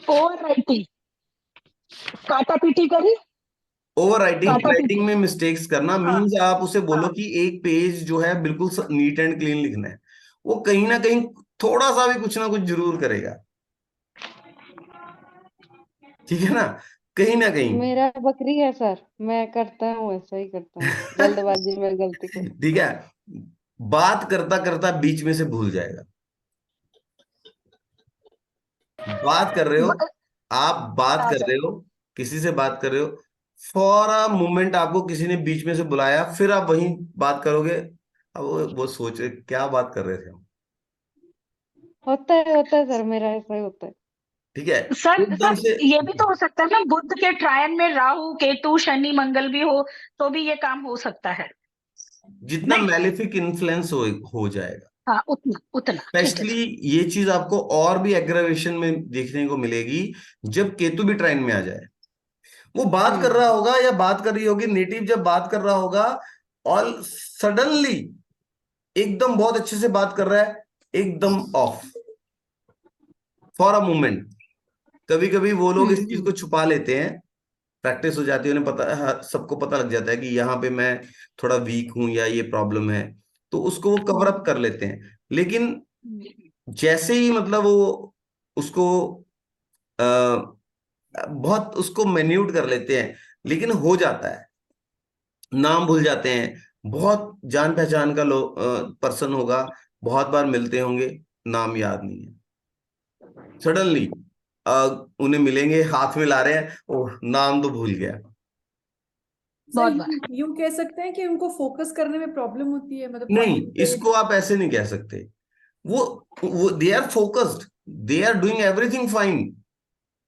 राइटिंग, काटा पीटी करी, ओवर राइटिंग, काटा राइटिंग पीटी। में मिस्टेक्स करना हाँ मीन्स आप उसे बोलो हाँ। कि एक पेज जो है बिल्कुल नीट एंड क्लीन लिखना है, वो कहीं ना कहीं थोड़ा सा भी कुछ ना कुछ जरूर करेगा। ठीक है ना, कहीं ना कहीं। मेरा बकरी है सर, मैं करता हूँ, ऐसा ही करता हूँ, जल्दबाजी में गलती को। ठीक है, बात करता करता बीच में से भूल जाएगा। बात कर रहे हो, ब- आप बात हाँ कर सर। रहे हो, किसी से बात कर रहे हो, फॉर अ मोमेंट आपको किसी ने बीच में से बुलाया, फिर आप वहीं बात करोगे। अब वो सोच रहे क्या बात कर रहे थे हम। होता है सर, मेरा ऐसा ही होता है। ठीक है, सर एकदम सर से। ये भी तो हो सकता है ना, बुध के ट्रायन में राहु केतु शनि मंगल भी हो तो भी ये काम हो सकता है। जितना नहीं। मैलिफिक इन्फ्लुएंस हो जाएगा, हाँ, उतना उतना ठीक है स्पेशली सर। ये चीज आपको और भी एग्रावेशन में देखने को मिलेगी जब केतु भी ट्राइन में आ जाए। वो बात कर रहा होगा या बात कर रही होगी, नेटिव जब बात कर रहा होगा, और सडनली एकदम बहुत अच्छे से बात कर रहा है, एकदम ऑफ फॉर अ मोमेंट। कभी कभी वो लोग इस चीज को छुपा लेते हैं, प्रैक्टिस हो जाती है, उन्हें पता, हाँ, सबको पता लग जाता है कि यहाँ पे मैं थोड़ा वीक हूं या ये प्रॉब्लम है, तो उसको वो कवर अप कर लेते हैं। लेकिन जैसे ही मतलब वो उसको बहुत उसको मैन्यूट कर लेते हैं, लेकिन हो जाता है, नाम भूल जाते हैं। बहुत जान पहचान का लो पर्सन होगा, बहुत बार मिलते होंगे, नाम याद नहीं है, सडनली उन्हें मिलेंगे, हाथ में ला रहे हैं, ओह नाम तो भूल गया। बहुत सर बार। यूं कह सकते हैं कि उनको फोकस करने में प्रॉब्लम होती है, मतलब नहीं, कॉन्सेंट्रेट। इसको आप ऐसे नहीं कह सकते। वो they are focused, they are doing everything fine,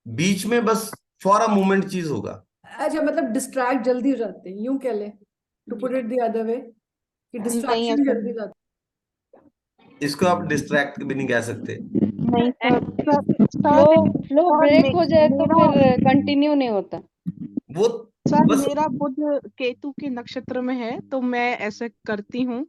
बीच में बस फॉर अ मोमेंट चीज होगा। अच्छा, मतलब डिस्ट्रैक्ट जल्दी हो जाते हैं, यूं कह ले, to put it the other way, कि नहीं डिस्ट्रैक्शन ऐसा जल्दी नहीं। हो जाता इसको आप डिस्ट्रैक्ट भी नहीं कह सकते। नहीं sir, sir flow flow sir break हो जाए तो मेरा फिर कंटिन्यू नहीं होता। वो सर बस, मेरा बुध केतु के नक्षत्र में है तो मैं ऐसे करती हूँ।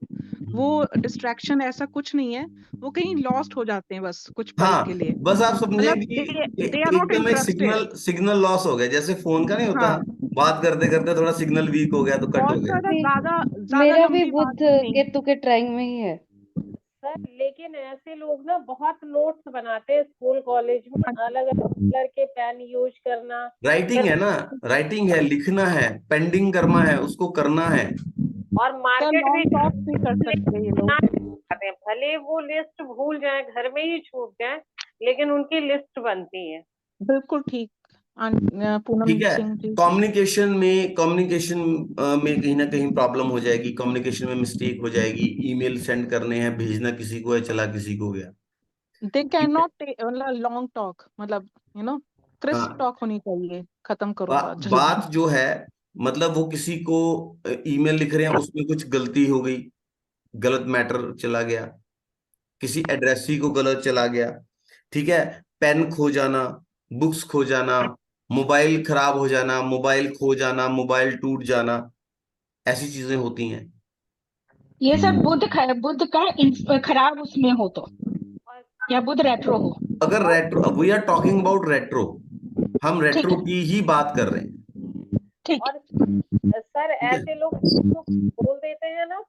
वो डिस्ट्रैक्शन ऐसा कुछ नहीं है, वो कहीं लॉस्ट हो जाते हैं बस कुछ पल के हाँ, लिए। बस आप समझे मतलब कि दे आर नॉट एकदम एक इंटरेस्टेड। सिग्नल सिग्नल लॉस हो गया, जैसे फोन का नहीं होता, हाँ, बात करते करते थोड़ा सिग्नल वीक हो गया तो कट हो बहुत गया। ज्यादा भी ज्यादा ज्यादा मेरा भी लंबी बात बुध भी नहीं। केतु के ट्राइंग में ही है। सर लेकिन ऐसे लोग ना बहुत नोट्स बनाते हैं स्कूल कॉलेज में, अलग अलग कलर के पेन यूज करना, राइटिंग फिर है ना, राइटिंग है, लिखना है, पेंडिंग करना है, उसको करना है। और सर मार्केट में लॉन्ग टॉक भी कर सकते हैं ये लोग। बनाते हैं, भले वो लिस्ट भूल जाए, घर में ही छूट जाए, लेकिन उनकी लिस्ट बनती है। बिल्कुल ठीक। पूनम ठीक है, सिंह जी। कम्युनिकेशन में कहीं ना कहीं प्रॉब्लम हो जाएगी, कम्युनिकेशन में मिस्टेक हो जाएगी, ईमेल सेंड करने हैं, भेजना किसी को है, चला किसी को गया। दे कैन ठीक है, नॉट मतलब लॉन्ग टॉक, मतलब क्रिस्प हाँ, टॉक होनी चाहिए। खत्म करो बात जल्दी। बात जो है, मतलब वो किसी को ईमेल लिख रहे हैं, उसमें कुछ गलती हो गई, गलत मैटर चला गया, किसी एड्रेसी को गलत चला गया, ठीक है, पेन खो जाना, बुक्स खो जाना, मोबाइल खराब हो जाना, मोबाइल खो जाना, मोबाइल टूट जाना, ऐसी चीजें होती हैं। ये सब बुध का खराब उसमें हो तो, और या बुध रेट्रो हो। अगर retro, we are talking about retro, हम ठीक रेट्रो है की ही बात कर रहे हैं। ठीक और है। सर ठीक है, ऐसे लोग बोल देते हैं ना,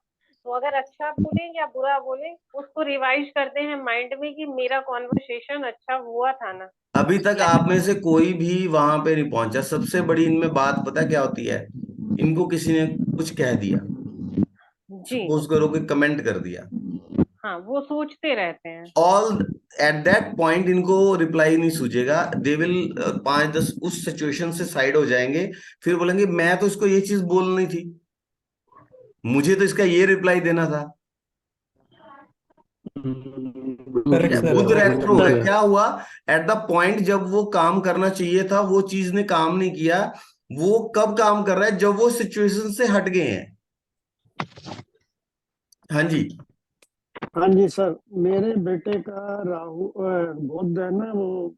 तो वो अगर अच्छा बोले या बुरा बोले उसको रिवाइज करते हैं माइंड में कि मेरा कॉन्वर्सेशन अच्छा हुआ था ना। अभी तक आप में से कोई भी वहां पे नहीं पहुंचा। सबसे बड़ी इनमें बात पता क्या होती है, इनको किसी ने कुछ कह दिया, जी सपोज करो कि कमेंट कर दिया, हाँ, वो सोचते रहते हैं। ऑल एट दैट पॉइंट इनको रिप्लाई नहीं सूझेगा। दे विल 5-10 उस सिचुएशन से साइड हो जाएंगे, फिर बोलेंगे मैं तो इसको ये चीज बोलनी थी, मुझे तो इसका ये रिप्लाई देना था। Correct, sir. खुद रेट्रो है। Sir. क्या हुआ, एट द पॉइंट जब वो काम करना चाहिए था वो चीज ने काम नहीं किया। वो कब काम कर रहा है, जब वो सिचुएशन से हट गए हैं। हाँ जी। हाँ जी सर, मेरे बेटे का राहु बुध है ना, वो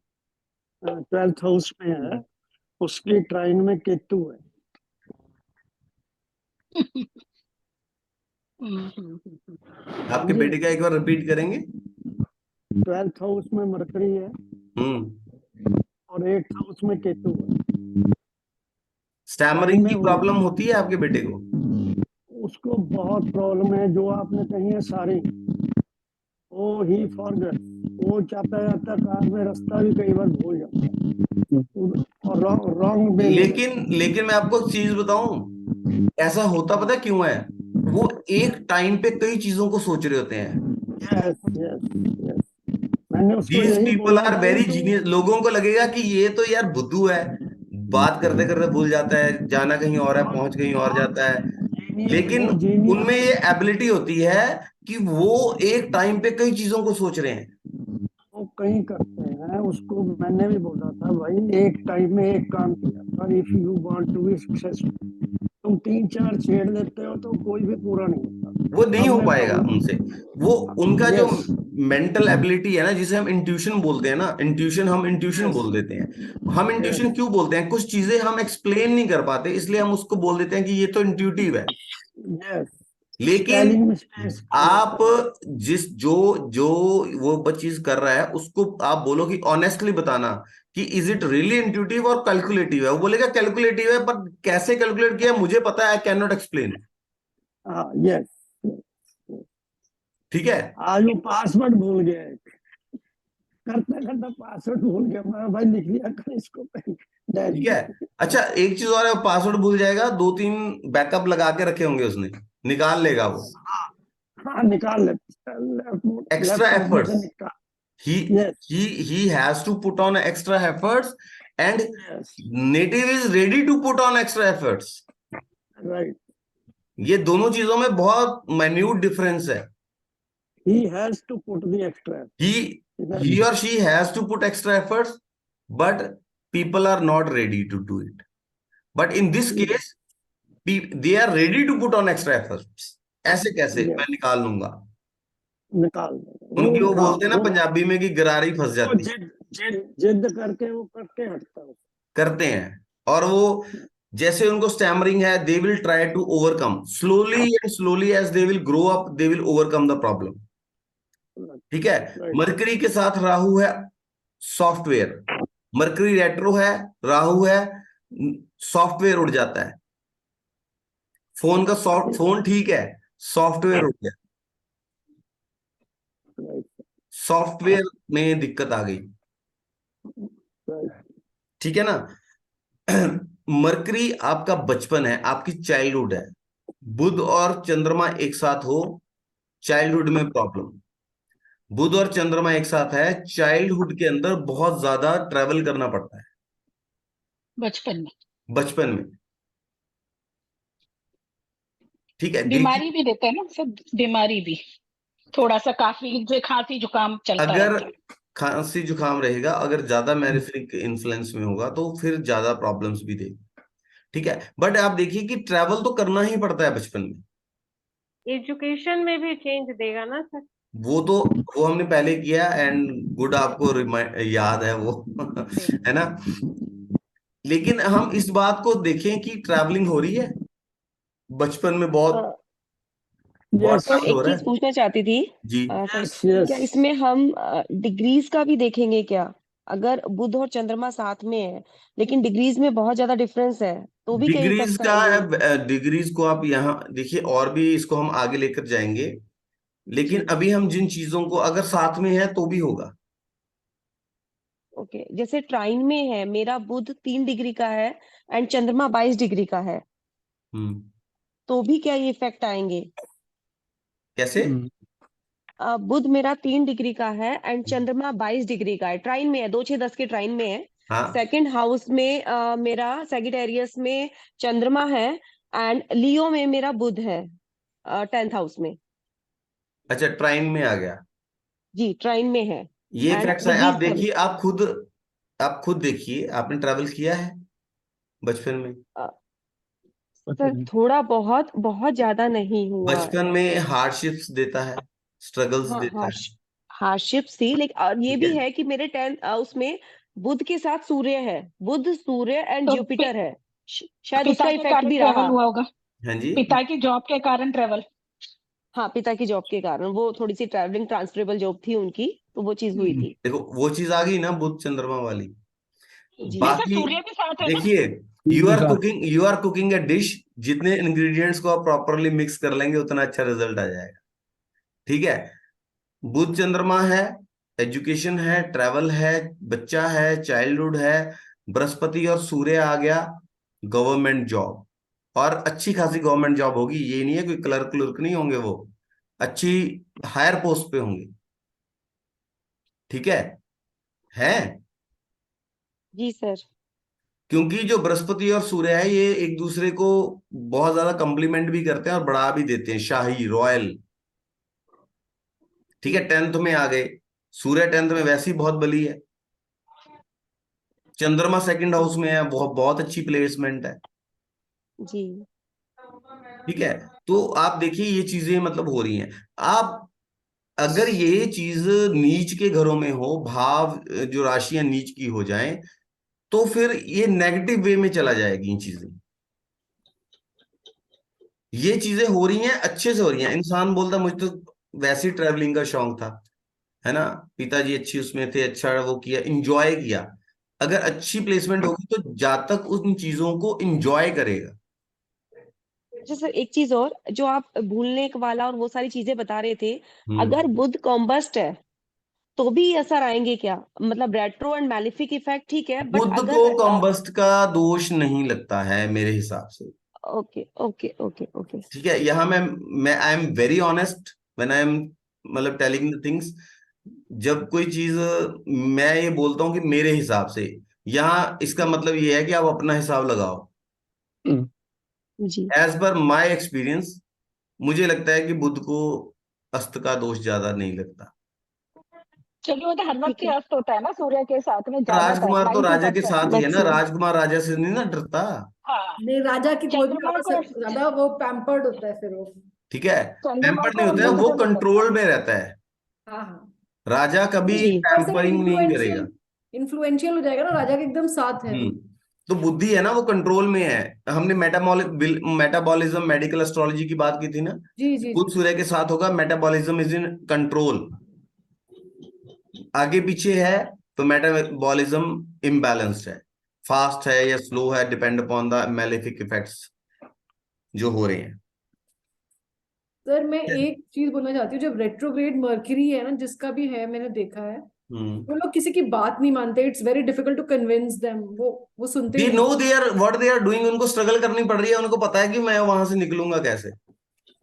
12th हाउस में है, उसकी ट्राइन में केतु है। आपके जी, बेटे का एक बार रिपीट करेंगे। 12th हाउस में मरकरी है और 8th हाउस में केतु है। स्टैमरिंग की में प्रॉब्लम होती है आपके बेटे को? उसको बहुत प्रॉब्लम है, जो आपने कही है सारी, वो ही फॉरगेट। वो जाता जाता कार में रास्ता भी कई बार भूल जाता है और रॉन्ग वे में लेकिन मैं आपको एक चीज बताऊं, ऐसा होता पता क्यों है, वो एक टाइम पे कई चीजों को सोच रहे होते हैं। यस यस यस, मैंने उसको दीज यही पीपल बोला आर भाई वेरी तू। जीनियस। लोगों को लगेगा कि ये तो यार बुद्धू है, बात करते करते भूल जाता है, जाना कहीं और है, पहुंच कहीं और जाता है। लेकिन वो उनमें जीनियस, ये एबिलिटी होती है कि वो एक टाइम पे कई चीजों को सोच रहे हैं। वो कहीं करते हैं। उसको मैंने भी बोला था भाई, एक टाइम में एक काम किया था। If you want to be successful, तुम 3-4 छेड़ देते हो तो कोई भी पूरा नहीं होता। वो नहीं हो हमने पाएगा प्रॉब्लम, उनसे। वो उनका जो यस मेंटल एबिलिटी है ना, जिसे हम इंट्यूशन बोलते हैं ना, इंट्यूशन, हम इंट्यूशन यस बोल देते हैं। हम यस इंट्यूशन क्यों बोलते हैं, कुछ चीजें हम एक्सप्लेन नहीं कर पाते, इसलिए हम उसको बोल देते हैं कि ये तो इंट्यूटिव है। यस, लेकिन स्पेलिंग मिस्टेक्स आप जिस जो जो वो चीज कर रहा है उसको आप बोलो कि ऑनेस्टली बताना कि इज इट रियली इंट्यूटिव और कैलकुलेटिव है। वो बोलेगा कैलकुलेटिव है, पर कैसे कैलकुलेट किया मुझे पता है, आई कैन नॉट एक्सप्लेन। हाँ यस। ठीक है। आज वो पासवर्ड भूल गया है, करता करता पासवर्ड भूल गया। मैं भाई लिख लिया कर इसको डायरी ठीक है। में। अच्छा, एक चीज और है, पासवर्ड भूल जाएगा, 2-3 बैकअप लगा के रखे होंगे उसने, निकाल लेगा वो। हाँ निकाल एक्स्ट्रा लैपटॉप में से एफर्ट्स, निकाल। he yes he has to put on extra efforts, and yes native is ready to put on extra efforts. Right, ये दोनों चीजों में बहुत माइन्यूट डिफरेंस है। he has to put the extra he effort. he or she has to put extra efforts, but people are not ready to do it. But in this case, they are ready to put on extra efforts. ऐसे कैसे मैं yes निकाल लूंगा? निकाल उनकी वो हाँ बोलते हैं ना पंजाबी में कि गरारी फंस वो जाती है। जिद करके वो करके हटता है। करते हैं, और वो जैसे उनको स्टैमरिंग है, they will try to overcome slowly and slowly, as they will grow up they will overcome the problem. ठीक है। राइट मरकरी के साथ राहु है, सॉफ्टवेयर। मरकरी रेट्रो है, राहु है, सॉफ्टवेयर उड़ जाता है। फोन का फोन ठीक है, सॉफ्टवेयर उड़ गया, राइट सॉफ्टवेयर में दिक्कत आ गई। राइट ठीक है ना। मरकरी आपका बचपन है, आपकी चाइल्डहुड है। बुध और चंद्रमा एक साथ हो, चाइल्डहुड में प्रॉब्लम। बुध और चंद्रमा एक साथ है, चाइल्डहुड के अंदर बहुत ज्यादा ट्रेवल करना पड़ता है, बचपन में बचपन में। ठीक है, बीमारी देखिए, भी देते हैं ना सब, बीमारी भी थोड़ा सा, काफी जो खांसी जुकाम चलता अगर रहता है। खांसी जुकाम रहेगा, अगर ज्यादा मैलेफिक इन्फ्लुएंस में होगा तो फिर ज्यादा प्रॉब्लम्स भी देगा। ठीक है, बट आप देखिए कि ट्रैवल तो करना ही पड़ता है बचपन में। एजुकेशन में भी चेंज देगा ना सर। वो हमने पहले किया, एंड गुड आपको याद है वो। है ना। लेकिन हम इस बात को देखें कि ट्रैवलिंग हो रही है बचपन में, बहुत बहुत यस सर ट्रैवल हो एक रहा चीज है। पूछना चाहती थी जी। सर, यस क्या यस इसमें हम डिग्रीज का भी देखेंगे क्या? अगर बुध और चंद्रमा साथ में है लेकिन डिग्रीज में बहुत ज्यादा डिफरेंस है तो भी क्या डिग्रीज इफेक्ट का आएंगे? डिग्रीज को आप यहाँ देखिए, और भी इसको हम आगे लेकर जाएंगे, लेकिन जी अभी हम जिन चीजों को अगर साथ में है तो भी होगा। ओके, जैसे ट्राइन में है मेरा बुध 3 डिग्री का है एंड चंद्रमा 22 डिग्री का है, हम्म। तो भी क्या ये इफेक्ट आएंगे? कैसे? बुध मेरा 3 डिग्री का है एंड चंद्रमा 22 डिग्री का है, ट्राइन में है, 2 6 10 के ट्राइन में है। हाँ, सेकंड हाउस में मेरा सेजिटेरियस में चंद्रमा है एंड लियो में मेरा बुध है 10th हाउस में। अच्छा, ट्राइन में आ गया। जी ट्राइन में है ये एंड फैक्ट्स है, आप डिग्रीज देखिए, आप खुद देखिए, आपने ट्रैवल किया है बचपन में? सर थोड़ा बहुत, बहुत ज्यादा नहीं हुआ है। बचपन में हार्डशिप्स देता है, स्ट्रगल्स हाँ देता है। हार्डशिप थी, लेकिन और ये ठीक भी है। है कि मेरे 10th उसमें बुध के साथ सूर्य है, बुध सूर्य एंड तो जुपिटर है, शायद पिता उसका के इफेक्ट कारण भी ट्रेवल रहा। हुआ होगा, हाँ जी। पिता की जॉब के कारण ट्रेवल। हाँ पिता की जॉब के कारण, वो थोड़ी सी ट्रैवलिंग ट्रांसफरेबल जॉब थी उनकी, तो वो चीज हुई थी। देखो वो चीज आ गई ना, बुध चंद्रमा वाली। जी नहीं सर, बाकी सूर्य भी साथ है ना। देखिए, you are cooking a dish, जितने इंग्रेडिएंट्स को आप प्रॉपरली मिक्स कर लेंगे उतना अच्छा रिजल्ट आ जाएगा। ठीक है। बुध चंद्रमा है, एजुकेशन है, ट्रैवल है, बच्चा है, चाइल्डहुड है। बृहस्पति और सूर्य आ गया, गवर्नमेंट जॉब, और अच्छी खासी गवर्नमेंट जॉब होगी, ये नहीं है कोई क्लर्क क्लर्क नहीं होंगे, वो अच्छी हायर पोस्ट पे होंगे। ठीक है। जी सर। क्योंकि जो बृहस्पति और सूर्य है ये एक दूसरे को बहुत ज्यादा कॉम्प्लीमेंट भी करते हैं और बढ़ा भी देते हैं, शाही रॉयल। ठीक है, 10th में आ गए, सूर्य 10th में वैसे ही बहुत बली है, चंद्रमा सेकंड हाउस में है, बहुत बहुत अच्छी प्लेसमेंट है। जी ठीक है। तो आप देखिए ये चीजें मतलब हो रही हैं। आप अगर ये चीज नीच के घरों में हो, भाव जो राशियां नीच की हो जाएं, तो फिर ये नेगेटिव वे में चला जाएगी। इन चीजें, ये चीजें हो रही हैं, अच्छे से हो रही हैं। इंसान बोलता मुझे तो वैसे ही ट्रैवलिंग का शौक था, है ना, पिताजी अच्छी उसमें थे, अच्छा वो किया, इंजॉय किया। अगर अच्छी प्लेसमेंट होगी तो जातक उन चीजों को इंजॉय करेगा। जैसे एक चीज और जो आप भूलने वाला और वो सारी चीजें बता रहे थे, अगर हम्म। बुध कॉम्बस्ट है तो भी असर आएंगे क्या? मतलब रेट्रो एंड मैलिफिक इफेक्ट ठीक है, बट बुध को अगर कॉम्बस्ट का दोष नहीं लगता है मेरे हिसाब से। Okay okay okay okay. ठीक है, यहाँ मैं I am very honest when I am मतलब टेलिंग द थिंग्स। जब कोई चीज मैं ये बोलता हूँ कि मेरे हिसाब से, यहाँ इसका मतलब ये है कि आप अपना हिसाब लगाओ। जी एज पर माय एक्सपीरियंस, मुझे लगता है कि बुध को अस्त का दोष ज्यादा नहीं लगता। चलिए, वो तो हर वक्त ठीक ही है। अस्त होता है ना सूर्य के साथ में, ज्यादातर राजकुमार तो राजा के 90%। साथ ही है ना, मैक्सिमम। राजकुमार राजा से नहीं ना डरता। हाँ, नहीं, राजा की गोद में चंद्रमा को ज्यादा वो पैम्पर्ड होता है फिर वो। ठीक है, चंद्रमा पैम्पर्ड नहीं को होता है, बुध वो से नहीं लगता। कंट्रोल में रहता है। हाँ हाँ। राजा कभी जी 100% पैम्परिंग नहीं करेगा। इन्फ्लुएंशियल हो जाएगा ना, राजा के एकदम साथ है वो। तो बुद्धि है ना, वो कंट्रोल में है। हमने मेटाबॉलिज्म मेडिकल एस्ट्रोलॉजी की बात की थी ना, जी जी बुध जी। सूर्य के साथ होगा, मेटाबॉलिज्म इज इन कंट्रोल। आगे पीछे है तो मेटाबॉलिज्म इम्बैलेंस्ड है, फास्ट है या स्लो है, depend upon the malefic effects जो हो रहे हैं। सर मैं एक चीज बोलना चाहती हूँ, जब रेट्रोग्रेड मर्क्यूरी है ना, जिसका भी है मैंने देखा है, वो लोग किसी की बात नहीं मानते। It's very difficult to convince them. वो सुनते दे ही नो नहीं। They are what they are doing, उनको स्ट्रगल करनी पड़ रही है, उनको पता है कि मैं वहां से निकलूंगा कैसे,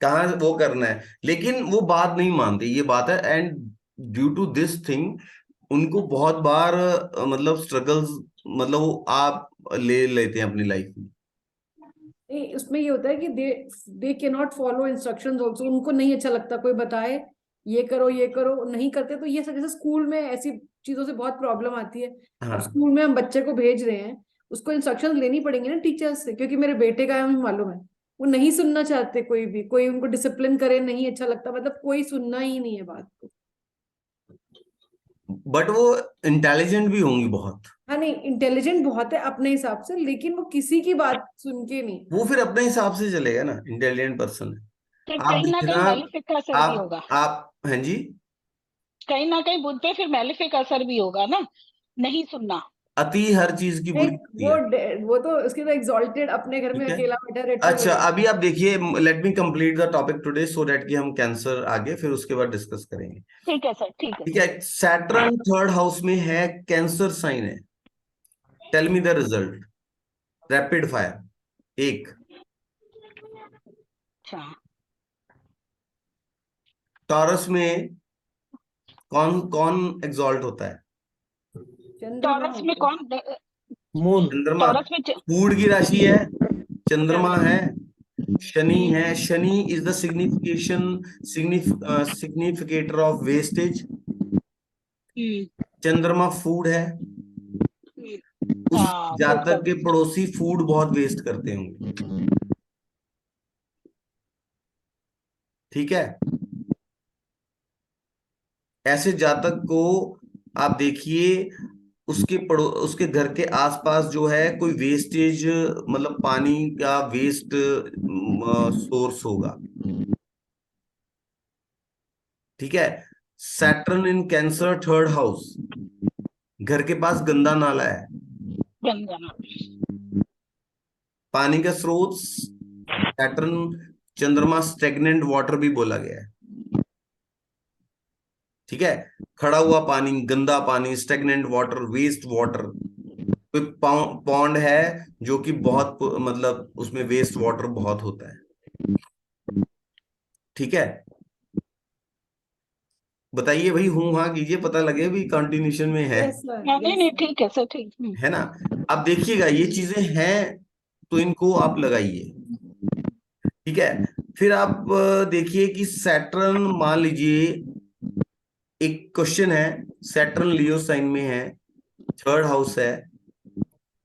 कहाँ वो करना है, लेकिन वो बात नहीं मानते, ये बात है। And due to this thing उनको बहुत बार मतलब स्ट्रगल्स, मतलब वो आप ले लेते हैं अपनी लाइफ में। नहीं, उसमें ये होता है कि they can not follow instructions also. उनको नहीं अच्छा लगता कोई बताए ये करो ये करो, नहीं करते। तो ये सब जैसे स्कूल में ऐसी चीजों से बहुत प्रॉब्लम आती है। अब हाँ। स्कूल में हम बच्चे को भेज रहे हैं, उसको इंस्ट्रक्शंस लेनी पड़ेंगी ना टीचर्स से, क्योंकि मेरे बेटे का है, हमें मालूम है वो नहीं सुनना चाहते। कोई भी, कोई उनको डिसिप्लिन करे नहीं अच्छा लगता, मतलब कोई सुनना ही नहीं है बात को। बट वो इंटेलिजेंट भी होंगी बहुत। हाँ नहीं, इंटेलिजेंट बहुत है अपने हिसाब से, लेकिन वो किसी की बात सुन के नहीं। वो फिर अपने हिसाब से चलेगा ना, इंटेलिजेंट पर्सन तो है। आप कहीं ना देखना, कहीं मैलिफिक का असर भी होगा। आप हाँ जी, कहीं ना कहीं बुध पे फिर मैलिफिक असर भी होगा ना। नहीं सुनना। अति हर चीज की बुरी होती है। वो तो उसके तो एग्जॉल्टेड अपने घर में ठीक है। अकेला बैठा रहता है अच्छा, वो। अभी आप देखिए, let me complete the topic today so that कि हम कैंसर आगे फिर उसके बाद डिस्कस करेंगे। ठीक है सर, ठीक है ठीक है। सैटर्न थर्ड हाउस में है, कैंसर साइन है। Tell me the result, rapid fire. एक, अच्छा। टॉरस में कौन कौन एग्जॉल्ट होता है? टॉरस में कौन? मून। चंद्रमा। टॉरस में फूड की राशि है, चंद्रमा है, शनि है। Shani is the significator of wastage. चंद्रमा फूड है। उस जातक के पड़ोसी फूड बहुत वेस्ट करते होंगे। ठीक है। ऐसे जातक को आप देखिए, उसके घर के आसपास जो है कोई वेस्टेज, मतलब पानी का वेस्ट सोर्स होगा। ठीक है। सैटर्न इन कैंसर थर्ड हाउस, घर के पास गंदा नाला है, गंगा नाला। पानी का स्रोत। सैटर्न चंद्रमा स्टेगनेंट वाटर भी बोला गया है। ठीक है। खड़ा हुआ पानी, गंदा पानी, स्टेगनेंट वाटर, वेस्ट वाटर। कोई पॉन्ड है जो कि बहुत, मतलब उसमें वेस्ट वाटर बहुत होता है। ठीक है। बताइए भाई, हूं हाँ कीजिए, पता लगे भी कंटिन्यूशन में है। नहीं नहीं, ठीक है सर, ठीक है ना। अब देखिएगा, ये चीजें हैं तो इनको आप लगाइए। ठीक है। फिर आप देखिए कि सैटर्न, मान लीजिए एक क्वेश्चन है, सैटर्न लियो साइन में है, थर्ड हाउस है,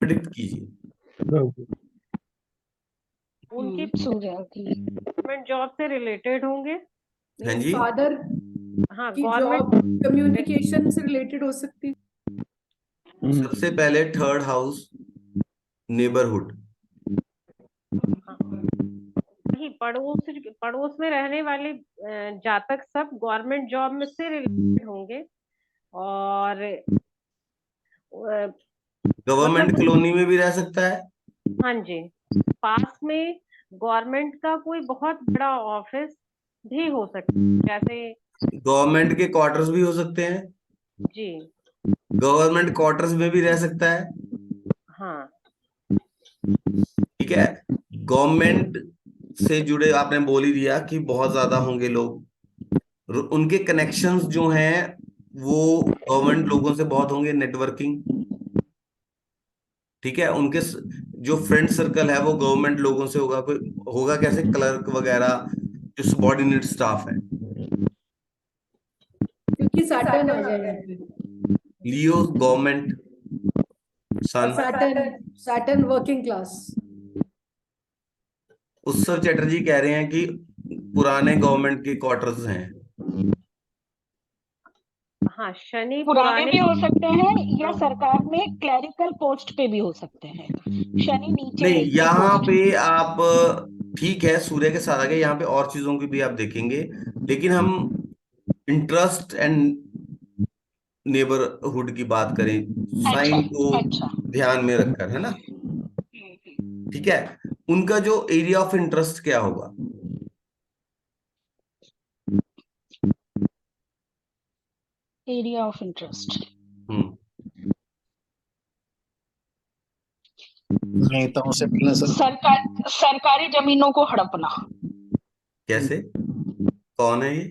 प्रिडिक्ट कीजिए। उनकी सूर्य की गवर्नमेंट जॉब से रिलेटेड होंगे। हाँ जी। फादर हाँ, की जॉब गवर्नमेंट कम्युनिकेशन से रिलेटेड हो सकती है। सबसे पहले थर्ड हाउस, नेबरहुड। ही पड़ोस में रहने वाले जातक सब गवर्नमेंट जॉब में से रिलेटेड होंगे। और गवर्नमेंट मतलब कॉलोनी में भी रह सकता है। हाँ जी, पास में गवर्नमेंट का कोई बहुत बड़ा ऑफिस भी हो सकता है, जैसे गवर्नमेंट के क्वार्टर्स भी हो सकते हैं। जी, गवर्नमेंट क्वार्टर्स में भी रह सकता है। हाँ। ठीक है। गवर्नमेंट से जुड़े, आपने बोल ही दिया कि बहुत ज्यादा होंगे लोग, उनके कनेक्शंस जो हैं वो गवर्नमेंट लोगों से बहुत होंगे, नेटवर्किंग। ठीक है। उनके जो फ्रेंड सर्कल है वो गवर्नमेंट लोगों से होगा। कोई होगा कैसे, क्लर्क वगैरह, जो सबॉर्डिनेट स्टाफ है। क्योंकि सैटर्न आ जाए यहाँ पे। Leo government, sun. Saturn working class. Utsav Chatterjee कह रहे हैं कि पुराने गवर्नमेंट के क्वार्टर्स हैं। हाँ, शनि पुराने भी हो सकते हैं या सरकार में क्लरिकल पोस्ट पे भी हो सकते हैं। शनि नीचे नहीं, की यहाँ पोस्ट। पे आप, ठीक है, सूर्य के साथ आगे यहाँ पे और चीजों की भी आप देखेंगे, लेकिन हम इंटरेस्ट एंड नेबरहुड की बात करें, साइन को ध्यान में रखकर, है ना। ठीक है। उनका जो एरिया ऑफ इंटरेस्ट क्या होगा? एरिया ऑफ इंटरेस्ट नेताओं से मिलना सर। सरकारी जमीनों को हड़पना। कैसे? कौन है ये?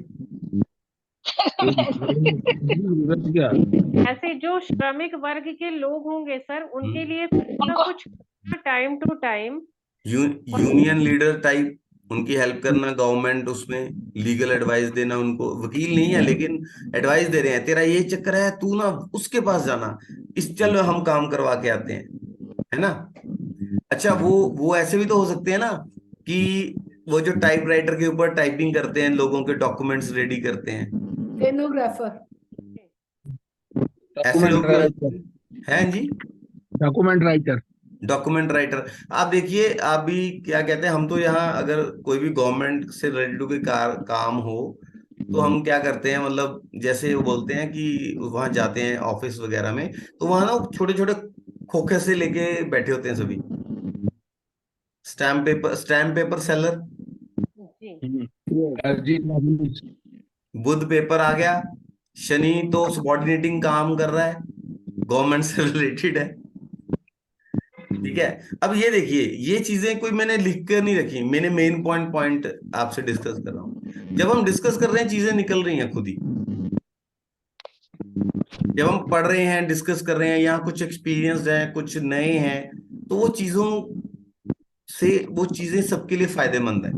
ऐसे जो श्रमिक वर्ग के लोग होंगे सर, उनके लिए कुछ time to time union leader type, उनकी हेल्प करना, गवर्नमेंट उसमें लीगल एडवाइस देना। उनको वकील नहीं है लेकिन एडवाइस दे रहे हैं, तेरा ये चक्कर है, तू ना उसके पास जाना, इस चल हम काम करवा के आते हैं, है ना। अच्छा, वो ऐसे भी तो हो सकते हैं ना कि वो जो टाइपराइटर के ऊपर टाइपिंग करते हैं, लोगों के डॉक्यूमेंट्स रेडी करते हैं, स्टेनोग्राफर। ऐसे लोग हैं जी। Document writer. Document writer. आप देखिए, आप भी क्या कहते हैं, हम तो यहाँ अगर कोई भी गवर्नमेंट से रिलेटेड कोई काम हो तो हम क्या करते हैं, मतलब जैसे वो बोलते हैं कि वहां जाते हैं ऑफिस वगैरह में, तो वहां ना छोटे छोटे खोखे से लेके बैठे होते हैं सभी। स्टैम्प पेपर सेलर, जी बुध पेपर आ गया, शनि तो सबॉर्डिनेटिंग काम कर रहा है, गवर्नमेंट से रिलेटेड है। ठीक है, अब ये देखिए, ये चीजें कोई मैंने लिख कर नहीं रखी, मैंने मेन पॉइंट आपसे डिस्कस कर रहा हूं। जब हम डिस्कस कर रहे हैं चीजें निकल रही हैं खुद ही, जब हम पढ़ रहे हैं, डिस्कस कर रहे हैं, यहाँ कुछ एक्सपीरियंस है, कुछ नए हैं, तो वो चीजों से वो चीजें सबके लिए फायदेमंद है।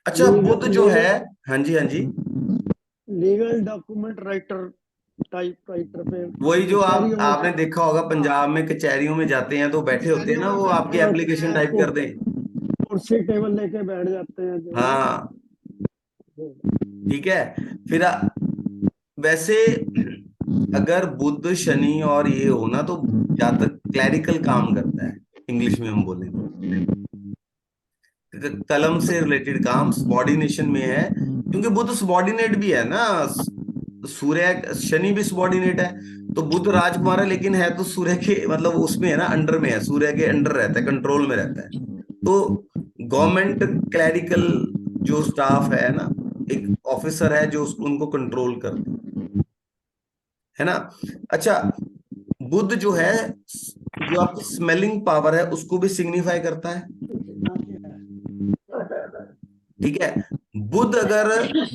अच्छा, बुध जो है, हाँ जी हाँ जी, legal document writer, typewriter पे वही जो कचहरियों में आपने देखा होगा पंजाब में कचहरियों में जाते हैं तो बैठे होते हैं ना, वो आपकी एप्लीकेशन टाइप कर दें। कुर्सी टेबल लेके बैठ जाते हैं जो। हाँ ठीक है, फिर वैसे अगर बुध शनि और ये हो ना, तो जातक क्लैरिकल काम करता है, इंग्लिश में हम बोले कलम से रिलेटेड काम सबॉर्डिनेशन में है, क्योंकि बुध सबॉर्डिनेट भी है ना, सूर्य शनि भी सबॉर्डिनेट है, तो बुध राजकुमार है, लेकिन है तो सूर्य के मतलब उसमें है ना, अंडर में है, सूर्य के अंडर रहता है, कंट्रोल में रहता है। तो गवर्नमेंट क्लैरिकल जो स्टाफ है ना, एक ऑफिसर है जो उनको कंट्रोल करता है ना। अच्छा, बुध जो है, जो आपकी स्मेलिंग पावर है उसको भी सिग्निफाई करता है। ठीक है, बुध अगर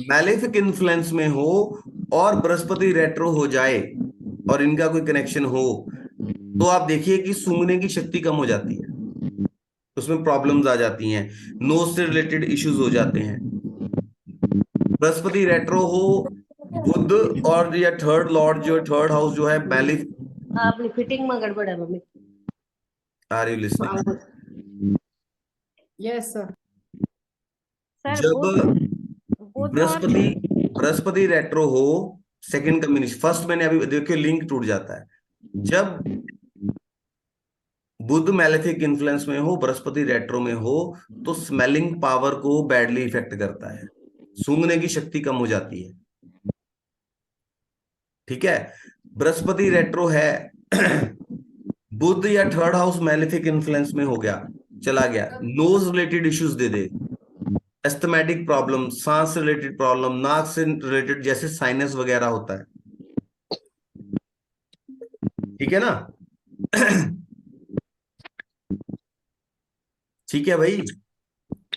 मैलेफिक इन्फ्लुएंस में हो और बृहस्पति रेट्रो हो जाए और इनका कोई कनेक्शन हो, तो आप देखिए कि सूंघने की शक्ति कम हो जाती है, उसमें प्रॉब्लम्स आ जाती हैं, नोज से रिलेटेड इश्यूज हो जाते हैं। बृहस्पति रेट्रो हो, बुध और या थर्ड लॉर्ड जो थर्ड हाउस जो है मैलिफ, आपने फिटिंग में गड़बड़ है मम्मी। Are you listening? Yes sir. Sir जब बृहस्पति रेट्रो हो, सेकंड कम्युनिस्ट, फर्स्ट मैंने अभी देखिए लिंक टूट जाता है। जब बुध मैलेफिक इन्फ्लुएंस में हो, बृहस्पति रेट्रो में हो, तो स्मेलिंग पावर को बैडली इफेक्ट करता है, सूंघने की शक्ति कम हो जाती है। ठीक है, बृहस्पति रेट्रो है बुध या थर्ड हाउस मैलेफिक इन्फ्लुएंस में हो गया, चला गया, नोज रिलेटेड इश्यूज दे दे, एस्थमेटिक प्रॉब्लम, सांस से रिलेटेड प्रॉब्लम, नाक से रिलेटेड जैसे साइनस वगैरह होता है। ठीक है ना? ठीक है भाई,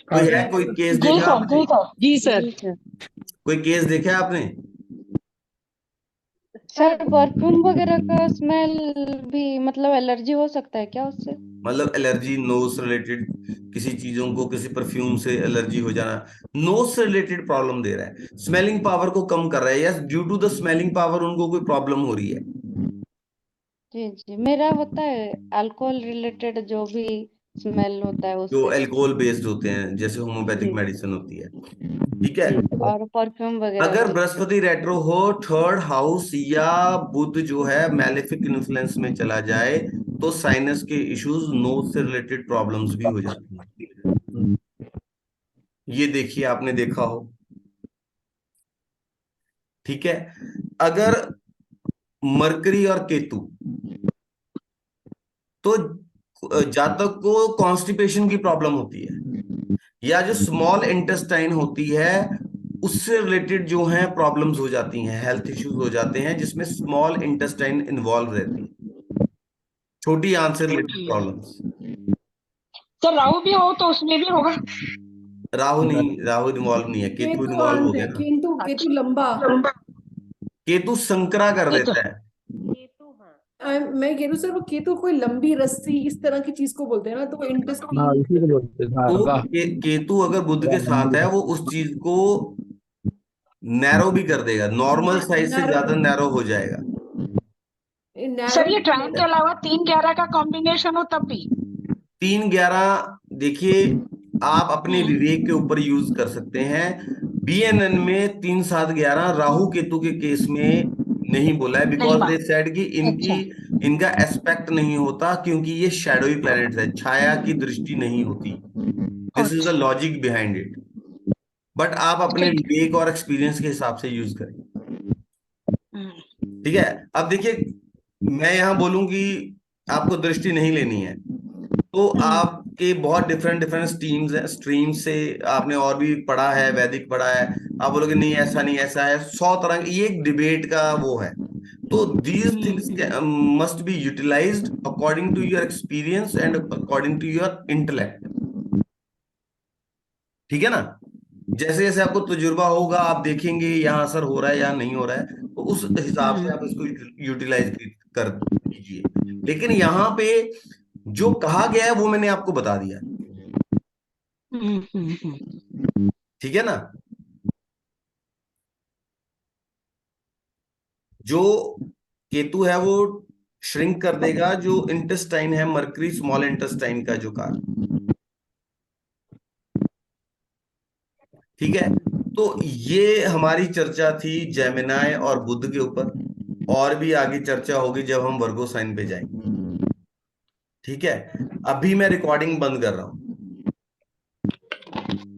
कोई है, कोई केस देखा आपने? जी सर। कोई केस देखा आपने? सर परफ्यूम वगैरह का स्मेल भी मतलब एलर्जी हो सकता है क्या उससे? मतलब एलर्जी, नोज रिलेटेड किसी चीजों को, किसी परफ्यूम से एलर्जी हो जाना, नोज से रिलेटेड प्रॉब्लम दे रहा है, स्मेलिंग पावर को कम कर रहा है, या due to the smelling power उनको कोई प्रॉब्लम हो रही है। जी जी, मेरा होता है अल्कोहल रिलेटेड जो भी स्मेल होता है जो उससे। अल्कोहल बेस्ड होते हैं, जैसे होम्योपैथिक जी मेडिसिन होती है। ठीक है, और परफ्यूम वगैरह अगर भी। बृहस्पति रेट्रो हो, थर्ड हाउस या बुध जो है मैलेफिक इन्फ्लुएंस में चला जाए, तो साइनस के इश्यूज, नोज से रिलेटेड प्रॉब्लम्स भी हो जाती हैं। ये देखिए, आपने देखा हो। ठीक है, अगर मरकरी और केतु, तो जातक को कॉन्स्टिपेशन की प्रॉब्लम होती है, या जो स्मॉल इंटेस्टाइन होती है उससे रिलेटेड जो है प्रॉब्लम्स हो जाती हैं, हेल्थ इश्यूज हो जाते हैं, जिसमें स्मॉल इंटेस्टाइन इन्वॉल्व रहती है, छोटी आंत से रिलेटेड प्रॉब्लम्स। सर राहु भी हो तो उसमें भी होगा? राहु नहीं, राहु इन्वॉल्व नहीं है, केतु इन्वॉल्व हो गया ना। केतु लंबा, केतु संकरा कर देता है। मैं कह रही हूँ सर, वो केतु कोई लंबी रस्सी इस तरह की चीज को बोलते हैं ना, तो वो हाँ इंटेस्टाइन। इसी को बोलते हैं तो धागा। केतु अगर बुध के साथ है, वो उस चीज को नैरो भी कर देगा, नॉर्मल साइज से ज्यादा नैरो हो जाएगा। सर ये ट्राइन के अलावा 3-11 का कॉम्बिनेशन हो तब भी? 3-11 देखिए, आप अपने विवेक के ऊपर यूज कर सकते हैं। बीएनएन में 3-7-11 राहु केतु के केस में नहीं बोला है, बिकॉज दे सेड कि इनका एस्पेक्ट नहीं होता, क्योंकि ये शैडोई प्लैनेट्स है, छाया की दृष्टि नहीं होती। This is the logic behind it. But आप अपने ठीक है। विवेक और एक्सपीरियंस के हिसाब से यूज करें। हम्म, ठीक है, अब देखिए, मैं यहाँ बोलूंगी आपको दृष्टि नहीं लेनी है, तो आपके बहुत डिफरेंट डिफरेंट स्ट्रीम से आपने और भी पढ़ा है, वैदिक पढ़ा है, आप बोलोगे नहीं ऐसा नहीं ऐसा है, 100 तरह ये एक डिबेट का वो है। तो these things must be utilised according to your experience and according to your intellect. ठीक है ना? जैसे जैसे आपको तजुर्बा होगा, आप देखेंगे यहाँ असर हो रहा है या नहीं हो रहा है, तो उस हिसाब से आप इसको यूटिलाइज कर कीजिए। लेकिन यहाँ पे जो कहा गया है वो मैंने आपको बता दिया। ठीक है ना? जो केतु है वो श्रिंक कर देगा जो इंटेस्टाइन है, मरकरी स्मॉल इंटेस्टाइन का जो कार्य। ठीक है, तो ये हमारी चर्चा थी जेमिनाई और बुध के ऊपर, और भी आगे चर्चा होगी जब हम वर्गो साइन पे जाएंगे। ठीक है, अभी मैं रिकॉर्डिंग बंद कर रहा हूं।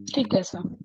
ठीक है सर।